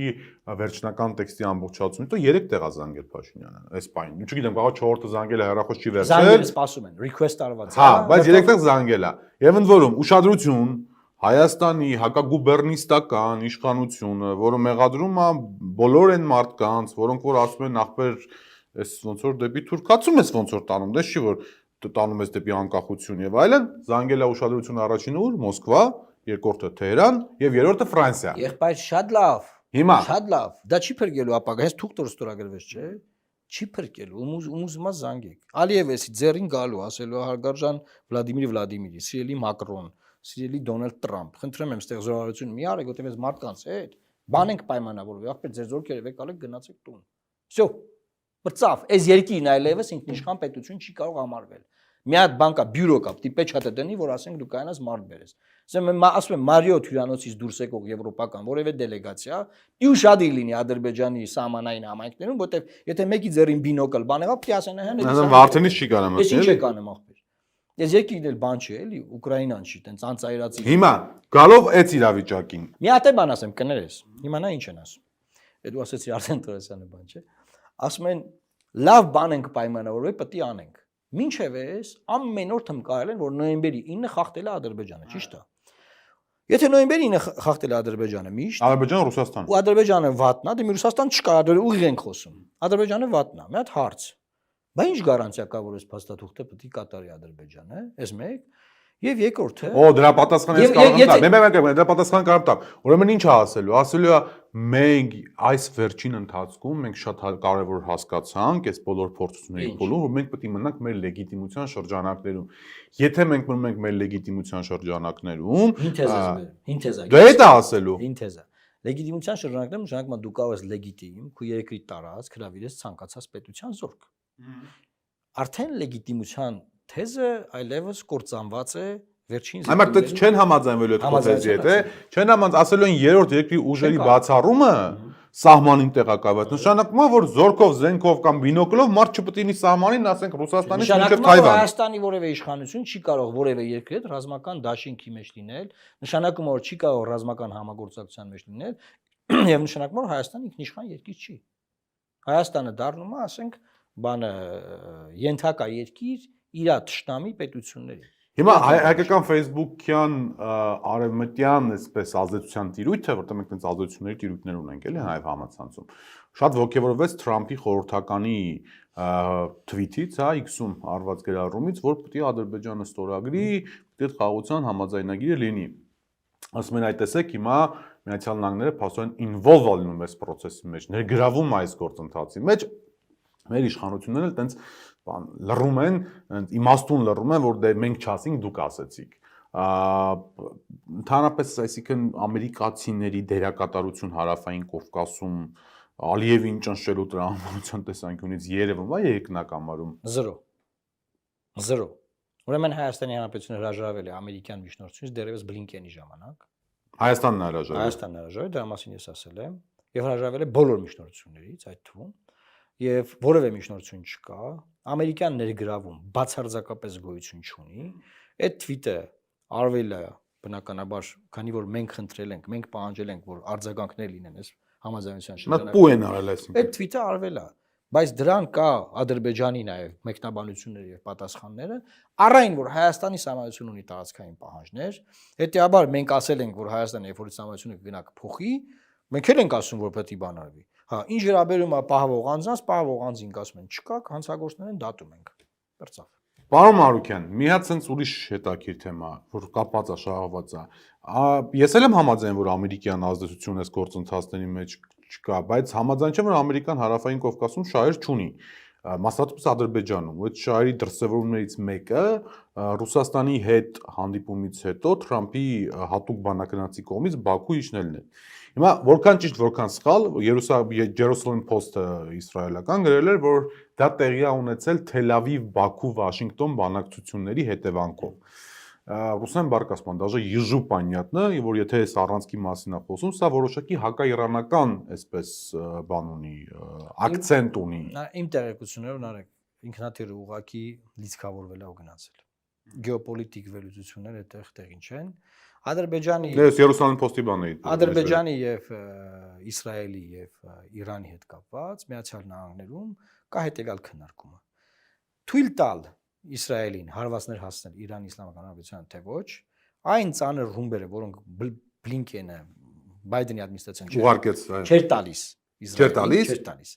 Speaker 1: վերջնական տեքստի ամբողջացումից հետո 3 տեղ է զանգել Փաշինյանը, այս պայն։ Չգիտեմ, կարող 4-ը զանգել է, հեռախոս չի վերցել։
Speaker 2: Զանգել սպասում են, request արված։
Speaker 1: Հա, բայց 3 տեղ զանգել է։ Եվ ընդ որում ուշադրություն Հայաստանի հակագուբերնիստական իշխանությունը, որը մեղադրում է բոլոր այն մարդկանց, որոնք որ ասում են ախպեր այս ոնց որ դեպի թուրքացում ես ոնց որ տանում, դες չի որ տանում ես դեպի անկախություն եւ այլն, զանգել է ուշադրությունը առաջինը ուր Մոսկվա, երկրորդը Թեհրան եւ երրորդը Ֆրանսիա։
Speaker 2: Եղբայր շատ լավ։
Speaker 1: Հիմա
Speaker 2: շատ լավ։ Դա չի փրկելու ապագա, հենց թուղթը ստորագրվեց, չէ՞։ Չի փրկելու, ումուզմա զանգեք։ Ալիևեսի ձեռին գալու, ասելու հարգարժան Վլադիմիրի, սիրելի Մակրոն, սիրելի Դոնալդ Տրամփ, խնդրում եմ ստեղ զորավարություն մի արեք, որտեղ ես մարդկանց հետ բանենք պայմանավորվի, ախպեր ձեր զորքերը եք ալեք գնացեք տուն։ Всё։ Բրծավ, այս երկիրն այլևս ինքնիշխան պետություն չի կարող համարվել։ Մի հատ բան կա, բյուրո կա, պիտի պեչատը դնի, որ ասենք դու կայանաս մարդ բերես։ Ասում եմ Մարիոթ հյուրանոցից դուրս եկող եվրոպական որևէ դելեգացիա, դու շատ լինի Ադրբեջանի սահմանային համայնքներում, որտեղ եթե մեկի ձեռին բինոկլ բան եղավ, պիտի ասեն հա,
Speaker 1: Վարդենից չի կարամ
Speaker 2: ասել։ Ես ինչ եք անում ախպեր։ Ես երկիրն էլ բան չի էլի, Ուկրաինան չի, տենց անծայրացի։
Speaker 1: Հիմա գալով այս իրավիճակին։
Speaker 2: Մի հատ է բան ասեմ, կներես։ Հիմա նա ինչ են ասում։ Դե դու ասեցի Արսեն Տրոսյանը բան չէ։ Ասում են լավ բան ենք պայմանավորվել, պետք է անենք։ Մինչև էս ամեն օր թմկարել են, որ նոյեմբերի 9-ը խախտել է Ադրբեջանը, ճիշտ է։ Եթե նոյեմբերի 9-ը խախտել է Ադրբեջանը, միշտ
Speaker 1: Ադրբեջանը Ռուսաստան։
Speaker 2: Ու Ադրբեջանը վատնա, դե մի Ռուսաստան չկա, ուղիղ ենք խոսում։ Ադրբեջանը վատնա, մի հատ հարց։ Բա ինչ գարանտիա կա, որ այս փաստաթուղթը պետք է կատարի Ադրբեջանը, այս մեկ։ Եվ երկրորդը
Speaker 1: Օ դրա պատասխանը ես կարող եմ տալ։ Դրա պատասխանը կարող եմ տալ։ Ուրեմն ինչ է ասելու։ Ասելու է մենք այս վերջին ընթացքում մենք շատ կարևոր հասկացանք այս բոլոր փորձությունների փուլում, որ մենք պետք է մնանք մեր լեգիտիմության շրջանակներում։ Եթե մենք մնում ենք մեր լեգիտիմության շրջանակներում,
Speaker 2: հին թեզա։
Speaker 1: Դա է ասելու։
Speaker 2: Հին թեզա։ Լեգիտիմության շրջանակներում նշանակում է դու կարող ես լեգիտիմ, քո երկրի տարած հրավիրես ցանկացած պետության զորք։ Արդեն լեգիտիմության թեզը այլևս կործանված է վերջին
Speaker 1: Այմար դե չեն համաձայնվելու այդ թեզի հետ, չեն ասելու են երրորդ երկրի ուժերի բացառումը սահմանին տեղակայված։ Նշանակում է որ զորքով, զենքով կամ բինոկլով մարդ չպետք է սահմանին, ասենք Ռուսաստանից մինչև Թայվան։
Speaker 2: Հայաստանի որևէ իշխանություն չի կարող որևէ երկրի հետ ռազմական դաշինքի մեջ լինել, նշանակում է որ չի կարող ռազմական համագործակցության մեջ լինել եւ նշանակում է որ Հայաստանը ինքնիշխան երկիր չի։ Հայաստանը դառնում է, ասենք, բանը ենթակա երկիր իր թշնամի պետությունների։
Speaker 1: Հիմա հայկական Facebook-յան արևմտյան այսպես ազդեցության տիրույթը, որտեղ մենք այնպես ազդեցությունների տիրույթներ ունենք, էլի հայ համացանցում։ Շատ ողջևորվեց Թրամփի խորհրդականի թվիթից, հա, X-ում արված գրառումից, որ պետք է Ադրբեջանը ստորագրի, պետք է խաղաղության համաձայնագիրը լինի։ Ասում են, այ տեսեք, հիմա Միացյալ Նահանգները փաստորեն involve լինում այս process-ի մեջ, ներգրավում այս գործընթացի մեջ։ Մեր իշխանությունները այտենց բան լռում են, իմաստուն լռում են, որ դե մենք չասենք, դուք ասեցիք։ Ընդհանրապես, այսինքն ամերիկացիների դերակատարություն հարավային Կովկասում Ալիևին ճնշելու տրամաբանության տեսանկյունից երևում է երկնակամարում
Speaker 2: 0 0 Ուրեմն Հայաստանի Հանրապետությունը հրաժարվել է ամերիկյան միջնորդությունից դեռևս Բլինկենի ժամանակ։
Speaker 1: Հայաստանն հրաժարվել։
Speaker 2: Հայաստանն հրաժարվել, դրա մասին ես ասել եմ, եւ հրաժարվել է բոլոր միջնորդություններից, այդ թվում, եւ որևէ միջնորդություն չկա, ամերիկյան ներգրավում բացարձակապես գոյություն չունի, այդ թվիտը արվել է բնականաբար, քանի որ մենք խնդրել ենք, մենք պահանջել ենք, որ արձագանքներ լինեն այս համաձայնության
Speaker 1: շրջանակում։ Նա պու են արել այսինքն։
Speaker 2: Այդ թվիտը արվել է, բայց դրան կա Ադրբեջանի նաեւ մեկնաբանությունները եւ պատասխանները, առայն որ Հայաստանի Սահմանությունը ունի տարածքային պահանջներ, հետեւաբար մենք ասել ենք, որ Հայաստանը երբ որ Սահմանությունը կգնա կփոխի, մենք էլ ենք ասում, որ պետք է բան արվի։ Հա, ինչ վերաբերում է պահվող անձին ասում են չկա, հանցագործներն դատում ենք։ Բրծավ։
Speaker 1: Պարոն Մարուկյան, մի հատ sense ուրիշ հետաքրքիր թեմա, որ կապված է, շահավված է։ Ես էլ եմ համաձայն, որ ամերիկյան ազդեցություն այս գործընթացների մեջ չկա, բայց համաձայն չեմ, որ Ամերիկան հարավային Կովկասում շահեր չունի։ Մասնավորապես Ադրբեջանում, այդ շահերի դրսևորումներից մեկը Ռուսաստանի հետ հանդիպումից հետո Թրամփի հատուկ բանակնացի կողմից Բաքու իջնելն է։ Հիմա որքան ճիշտ, որքան սխալ, Jerusalem Post-ը իսրայելական գրել էր, որ դա տեղի է ունեցել Թել Ավիվ, Բաքու, Վաշինգտոն բանակցությունների հետևանքով։ Ռուսան բարկասման, даже ежу понятно, որ եթե այս առանցքի մասին է խոսում, սա որոշակի հակաիրանական, այսպես բան ունի, ակցենտ ունի։
Speaker 2: Իմ տեղեկություններով նարեկ ինքնաթիռը ուղակի լիցքավորվել է ու գնացել։ Գեոպոլիտիկ վերլուծությունները այդտեղ տեղին չեն։ Ադրբեջանի
Speaker 1: Ես Jerusalem Post-ի բանը էի։
Speaker 2: Ադրբեջանի եւ Իսրայելի եւ Իրանի հետ կապված Միացյալ Նահանգներում կա հետեւյալ քննարկումը։ Թույլ տալ Իսրայելին հարվածներ հասնել Իրանի Իսլամական Հանրապետության թե ոչ, այն ծանր ռումբերը, որոնք Բլինկենը Բայդենի ադմինիստրացիան
Speaker 1: ուղարկեց,
Speaker 2: չէր տալիս
Speaker 1: Իսրայելին,
Speaker 2: չէր տալիս։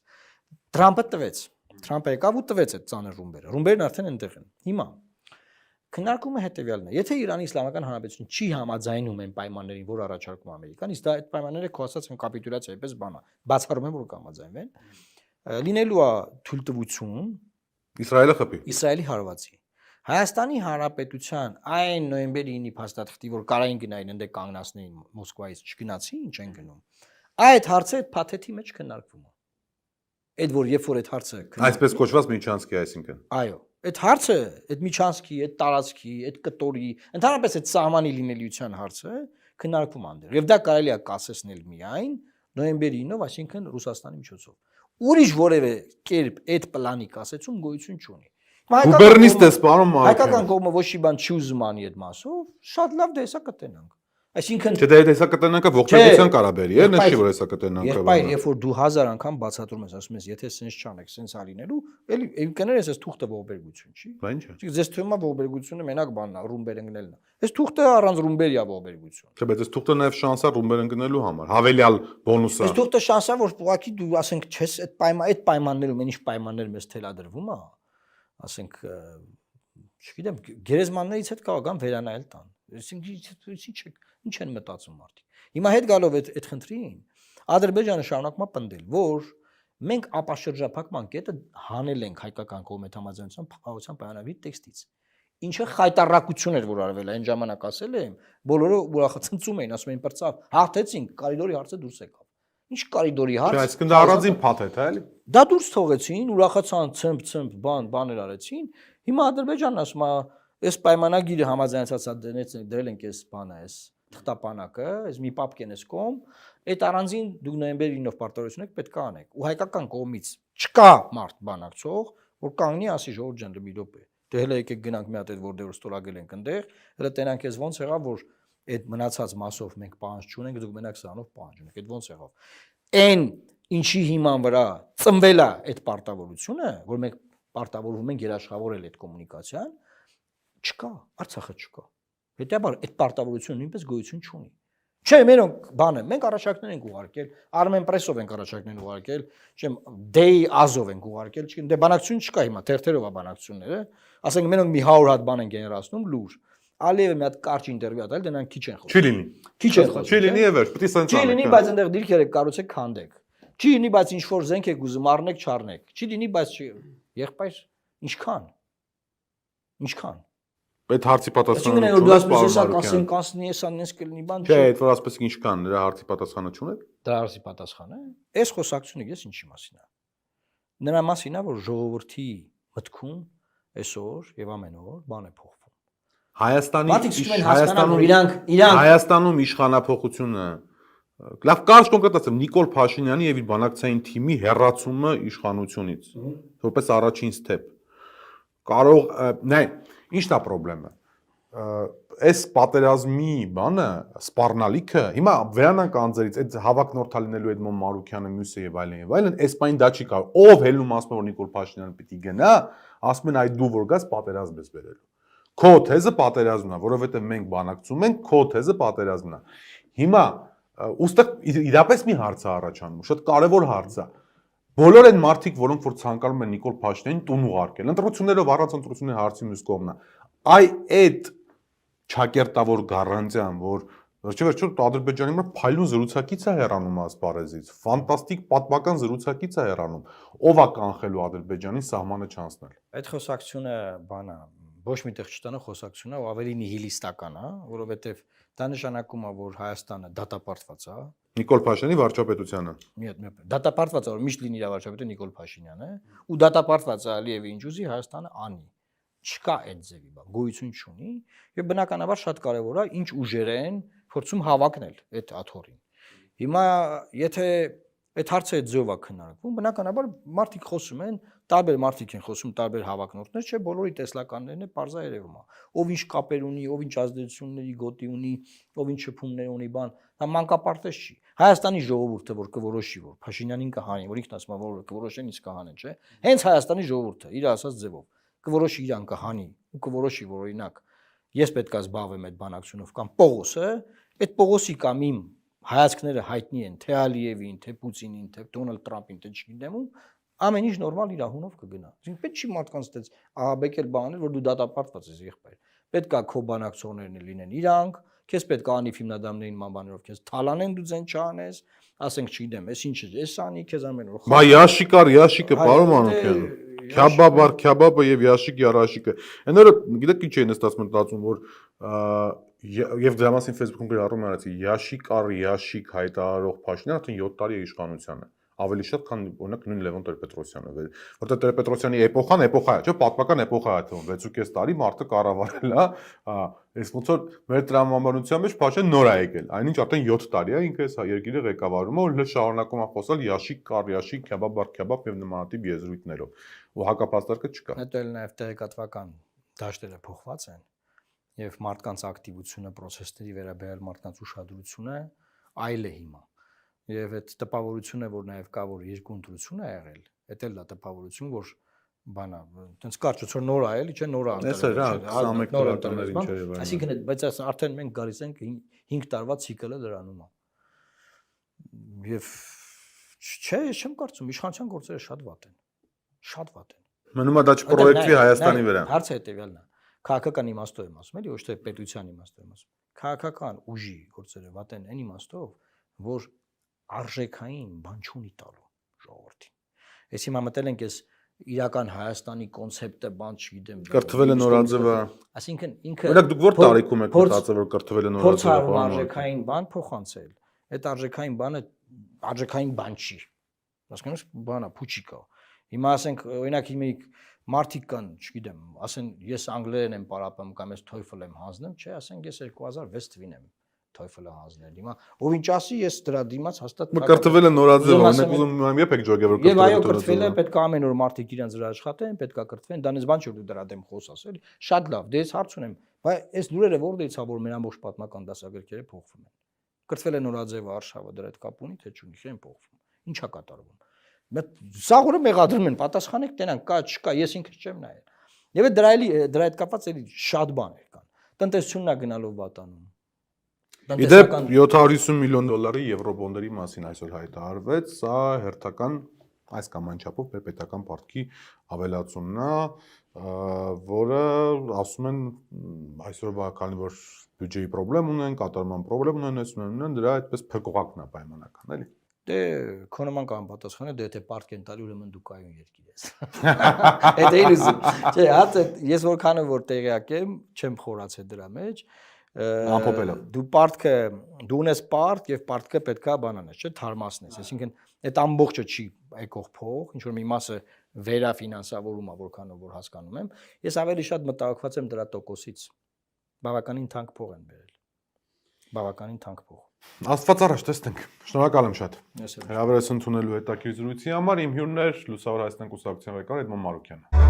Speaker 2: Թրամփը տվեց։ Թրամփը եկավ ու տվեց այդ ծանր ռումբերը։ Ռումբերն արդեն այնտեղ են։ Հիմա քննարկումը հետեւյալն է։ Եթե Իրանի Իսլամական Հանրապետությունը չի համաձայնում այն պայմաններին, որ առաջարկում Ամերիկան, իսկ դա այդ պայմանները քո ասած են կապիտուլյացիայպես բան է։ Բացառում են, որ կհամաձայնվեն։ Լինելու է թույլտվություն
Speaker 1: Իսրայելը խփի։
Speaker 2: Իսրայելի հարվածի։ Հայաստանի Հանրապետության այն նոյեմբերի 9-ի փաստաթղթի, որ կարային գնային ընդե կանգնացնեին Մոսկվայից, չգնացի, ինչ են գնում։ Այդ հարցը այդ փաթեթի մեջ քննարկվում է։ Այդ որ երբ որ այդ հարցը
Speaker 1: այսպես կոչված Միչանսկի, այսինքն։
Speaker 2: Այո, այդ հարցը, այդ Միչանսկի, այդ տարածքի, այդ կտորի, ընդհանրապես այդ սահմանի լինելիության հարցը քննարկվում անդեր։ Եվ դա կարելի է կասեցնել միայն նոյեմբերի 9-ով, այսինքն Ռուսաստանի միջոցով։ Ուրիշ որևէ կերպ այդ պլանի կասեցում գոյություն չունի։
Speaker 1: Գուբերնիստ է, պարոն Մարուկյան։
Speaker 2: Հայկական կողմը ոչ մի բան չի ուզում անի այդ մասով, շատ լավ դե հեսա կտենանք։ Այսինքն
Speaker 1: չէ, դա հեսա կտենանքը ողջունության կարաբերի է, նշի որ հեսա կտենանքը։
Speaker 2: Երբ որ դու 1000 անգամ բացատրում ես, ասում ես, եթե սենց չանեք, սենց ալինելու, էլի կներես այս թուղթը ողբերգություն չի։
Speaker 1: Բա ինչ է։
Speaker 2: Իսկ ձեզ թվում է ողբերգությունը մենակ բանն է, ռումբեր ընկնելն է։ Այս թուղթը առանց ռումբերի է ողբերգություն։
Speaker 1: Չէ, բայց այս թուղթը նաև շանս է ռումբեր ընկնելու համար, հավելյալ բոնուս է։
Speaker 2: Այս թուղթը շանս է, որ ուղղակի դու ասենք չես այդ պայմաններում, ինչ պայմաններ մեզ թելադրվում է, ասենք չգիտեմ, գերեզմաններից հետ կարող գան վերանայել տան։ Այսինքն ինչ են մտածում մարդիկ։ Հիմա հետ գալով այդ խնդրին, Ադրբեջանը շարունակում է պնդել, որ մենք ապաշրջափակման կետը հանել ենք հայկական կողմի համաձայնության փոխհատուցման պայմանագրի տեքստից։ Ինչը խայտարակություն էր, որ արվել է, այն ժամանակ ասել եմ, բոլորը ուրախացնծում էին, ասում էին բրծավ, հաղթեցինք, կորիդորի հարցը դուրս եկավ։ Ինչ կորիդորի հարց։
Speaker 1: Չէ, այսինքն դա առանձին փաթեթ է, էլի։
Speaker 2: Դա դուրս թողեցին, ուրախացան, ցմփ բաներ արեցին։ Հիմա Ադրբեջանն ասում է, այս պայմանագիրը համաձայնեցած դրել ենք այս բանը, այս թղթապանակը, այս մի պապկեն էս կողմ, այդ առանձին դուք նոյեմբերի 9-ով պարտավորություն եք պետք է անեք։ Ու հայկական կողմից չկա մարդ բանակցող, որ կանգնի ասի ժողովուրդ ջան, դե մի րոպե։ Դե հələ եկեք գնանք մի հատ այդ որտեղ ստորագրել ենք այնտեղ, հələ տենանք էս ոնց եղավ, որ այդ մնացած մասով մենք պահանջ չունենք, դուք մենակ սրանով պահանջ ունեք։ Այդ ոնց եղավ։ Այն ինչի հիման վրա ծնվել է այդ պարտավորությունը, որ մենք պարտավորվում ենք երաշխավորել այդ կոմունիկացիան, չկա, Արցախը չկա։ Հետեւաբար այդ պարտավորությունը նույնպես գոյություն չունի։ Չէ, մենք առաջարկներ ենք ուղարկել, Armen Press-ով ենք առաջարկներ ուղարկել, չեմ Day Azov ենք ուղարկել, չգիտեմ, դե բանակցություն չկա հիմա, թերթերով է բանակցությունները, ասենք մենք մի 100 հատ բան ենք գեներացնում լուր։ Ալիևը մի հատ կարճ ինտերվյու ա տալ, դրանք քիչ են խոսում։
Speaker 1: Չի լինի։
Speaker 2: Քիչ են խոսում։
Speaker 1: Չի լինի եւ պետք է սենց
Speaker 2: Չի լինի, բայց այնտեղ դիրքեր եք կառուցեք, քանդեք։ Չի լինի, բայց ինչ որ զենք եք ուզում առնեք, չառնեք։ Չի լինի, բայց եղբայր ինչքան։ Ինչքան։
Speaker 1: Այդ հարցի պատասխանը
Speaker 2: չունեք, դու ասես հեսա կասեն, կասնի, հեսա նես կլինի բան։
Speaker 1: Չէ, այդ որ ասպես ինչքան, նրա հարցի պատասխանը չունեք։
Speaker 2: Դրա հարցի պատասխանը։ Այս խոսակցությունը ես ինչի մասին է։ Նրա մասին է, որ ժողովրդի մտքում այսօր եւ ամեն օր բան է փոխվում։
Speaker 1: Հայաստանում իշխանափոխությունը լավ կարճ կոնկրետ ասեմ Նիկոլ Փաշինյանի եւ իր բանակցային թիմի հերացումը իշխանությունից որպես առաջին step կարող նայ ի՞նչն է խնդրեմը այս պատերազմի բանը սպառնալիքը հիմա վերանանք անձերից այդ հավակնորդա լինելու Էդմոն Մարուկյանը մյուսը եւ այլն այս պայն դա չի կարող ով հելնում ասում որ Նիկոլ Փաշինյանը պիտի գնա ասում են այ դու որ գաս պատերազմ ես բերելու քո թեզը պատերազմն է որովհետեւ մենք բանակցում ենք քո թեզը պատերազմն է հիմա ուստեղ իրապես մի հարց է առաջանում շատ կարեւոր հարց է բոլոր այն մարդիկ որոնք որ ցանկանում են Նիկոլ Փաշինյանին տուն ուղարկել ընտրություններով առանց ընտրությունների հարցի մյուս կողմն է այ այդ չակերտավոր գառանտիան որ վերջի Ադրբեջանի մոտ փայլուն զրուցակից է հեռանում ասպարեզից ֆանտաստիկ պատմական զրուցակից է հեռանում ով է կանխելու Ադրբեջանին սահմանը չանցնել
Speaker 2: այդ խոսակցությունը բանա ոչ միտեղ չտանա խոսակցությունը ու ավելի նիհիլիստական է որովհետեւ դա նշանակում է որ Հայաստանը դատապարտված է
Speaker 1: Նիկոլ Փաշինյանի վարչապետությանը
Speaker 2: դատապարտված է որ միշտ լինի իր վարչապետը Նիկոլ Փաշինյանը ու դատապարտված է Ալիևի ինջուզի Հայաստանը անի չկա այդ ձևի բան գոյություն չունի եւ բնականաբար շատ կարեւոր է ինչ ուժեր են փորձում հավակնել այդ աթոռին հիմա եթե այդ հարցը այդ ձևով է քննարկվում բնականաբար մարդիկ խոսում են տարբեր մարդիկ են խոսում տարբեր հավակնորդներ չէ բոլորի տեսլականներն է parza երևում է ով ինչ կապեր ունի ով ինչ ազդեցությունների գոտի ունի ով ինչ շփումներ ունի բան դա մանկապարտեզ չի Հայաստանի ժողովուրդը որ կորոշի որ Փաշինյանին կհանի որ ինքն ասում է որ կորոշեն իսկ կհանեն չէ հենց Հայաստանի ժողովուրդը իր ասած ձևով կորոշի իրան կհանի ու կորոշի որ օրինակ ես պետքա զբաղվեմ այդ բանակցությունով կամ Պողոսը այդ Պողոսի կամ իմ հայացքները հայտնի են թե Ալիևին թե Պուտինին թե Դոնալդ Տրամփին թե չգիտեմ ու ամեն ինչ նորմալ իր հունով կգնա այսինքն պետք չի մարդկանց այդպես ահաբեկել բաներ որ դու դատապարտված ես եղբայր պետքա քո բանակցողներն լինեն իրանք քեզ պետքա անի ֆիմնադամներին մանբաներով քեզ թալանեն դու ձեն չանես ասենք չգիտեմ այս ինչը էս անի քեզ ամեն օր
Speaker 1: բա Յաշիկը պարոն Մանուկյան Քյաբաբը եւ Յաշիկ Յարաշիկը այն օրը գիտեք ինչ էին ստացվում մտածում որ եւ դրա մասին Facebook-ում գրառում արեցի Յաշիկ հայտարարող Փաշինյանը արդեն 7 տարի է իշխանությանը ավելի շատ քան օրինակ նույն Լևոն Տեր-Պետրոսյանը որտեղ Տեր-Պետրոսյանի էպոխան էպոխա է չէ պատմական էպոխա է թվում 6.5 տարի մարդը կառավարել է այս ոնց որ մեր տրամաբանության մեջ Փաշինյանը նոր է եկել այնինչ արդեն 7 տարի է ինքը այս երկիրը ղեկավարում է ու լը շարունակում է խոսալ Յաշիկ քյաբաբ եւ նմանատիպ եզրույթներով ու հակապաստարկը չկա
Speaker 2: հետո էլ նաեւ տեղեկատվական դաշտերը փոխված են եւ մարդկանց ակտիվությունը process-ների վերաբերյալ մարդկանց ուշադրությունը այլ է հիմա եւ այդ տպավորությունը որ նաեւ կա որ երկու ընտրություն է եղել դա էլ է տպավորություն որ բանա այտենց կարճ որ նոր է էլի չէ նոր է այսինքն բայց արդեն մենք գալիս ենք 5 տարվա ցիկլը դրանում է եւ չէ չեմ կարծում իշխանության գործերը շատ վատ են
Speaker 1: մնում է դա չպրոյեկտվի Հայաստանի վրա
Speaker 2: հարցը հետեւյալն է քաղաքական իմաստով եմ ասում էլի ոչ թե պետության իմաստով եմ ասում քաղաքական ուժի գործերը վատ են այն իմաստով որ արժեքային բան չունի տալու ժողովրդին ես հիմա մտել ենք ես իրական Հայաստանի կոնցեպտը բան չգիտեմ
Speaker 1: կրթվել է նորաձևը
Speaker 2: այսինքն ինքը
Speaker 1: օրինակ դուք որ տարիքում եք մտածել որ կրթվել է նորաձևը
Speaker 2: արժեքային բան փոխանցել այդ արժեքային բանը արժեքային բան չի հասկանաս բանա փուչիկա հիմա ասենք օրինակ հիմա մարդիկ կան, չգիտեմ, ասեն ես անգլերեն եմ պարապում կամ ես TOEFL եմ հանձնում, չէ, ասենք ես 2006 թվին եմ TOEFL-ը հանձնել։ Հիմա ով ինչ ասի, ես դրա դիմաց հաստատ
Speaker 1: կրթվել է նորաձև, օրինակ ուզում եմ եփեք ջոգը որ
Speaker 2: կրթվել է։ Եվ այո, կրթվել է, պետք է ամեն օր մարդիկ իրենց վրա աշխատեն, պետք է կրթվեն, դանից բան չի որ դու դրա դեմ խոսաս, էլի։ Շատ լավ, դե ես հարց ունեմ, բայց այս լուրերը որտեղից է որ մեր ամբողջ պատմական դասագրքերը փոխվում են։ Կրթվել է նորաձևը Արշավը դրա հետ կապ ունի, թե չունի, չեն փոխվում։ Ինչա կատարվում։ Սաղուրը մեղադրում են, պատասխանեք տենան, կա, չկա, ես ինքս չեմ նայել։ Եվ դրա հետ կապված էլի շատ բաներ կան։ Տնտեսությունն է գնալով վատանում։
Speaker 1: Իդեպ 750 միլիոն դոլարի եվրոբոնդերի մասին այսօր հայտարարվեց, սա հերթական այս կամ այն չափով պետական պարտքի ավելացումն է, որը ասում են այսօրվա քանի որ բյուջեի խնդրեմ ունեն, կատարման խնդրեմ ունեն, դրա այդպես փրկողակն է պայմանական, էլի։
Speaker 2: Դե քո նման կամ պատասխանը դե թե պարտք են տալի ուրեմն դու կայուն երկիր ես։ Այդ էլի ուզում։ Չէ, հատ ես որքանը որ տեղյակ եմ, չեմ խորացել դրա մեջ։
Speaker 1: Ամփոփելով։
Speaker 2: Դու պարտքը դու ունես պարտ եւ պարտքը պետքա բանանես, չէ, թարմացնես։ Այսինքն այդ ամբողջը չի եկող փող, ինչ որ մի մասը վերաֆինանսավորում է որքանով որ հասկանում եմ։ Ես ավելի շատ մտահոգված եմ դրա տոկոսից։ բավականին թանկ փող են բերել։ Բավականին թանկ փող։
Speaker 1: Աստված առաջ տեսնենք։ Շնորհակալ եմ շատ։
Speaker 2: Ես էլ։
Speaker 1: Հրավերս ընդունելու հետաքրքիր զրույցի համար իմ հյուրն էր Լուսավոր Հայաստան կուսակցության ղեկավար Էդմոն Մարուկյանը։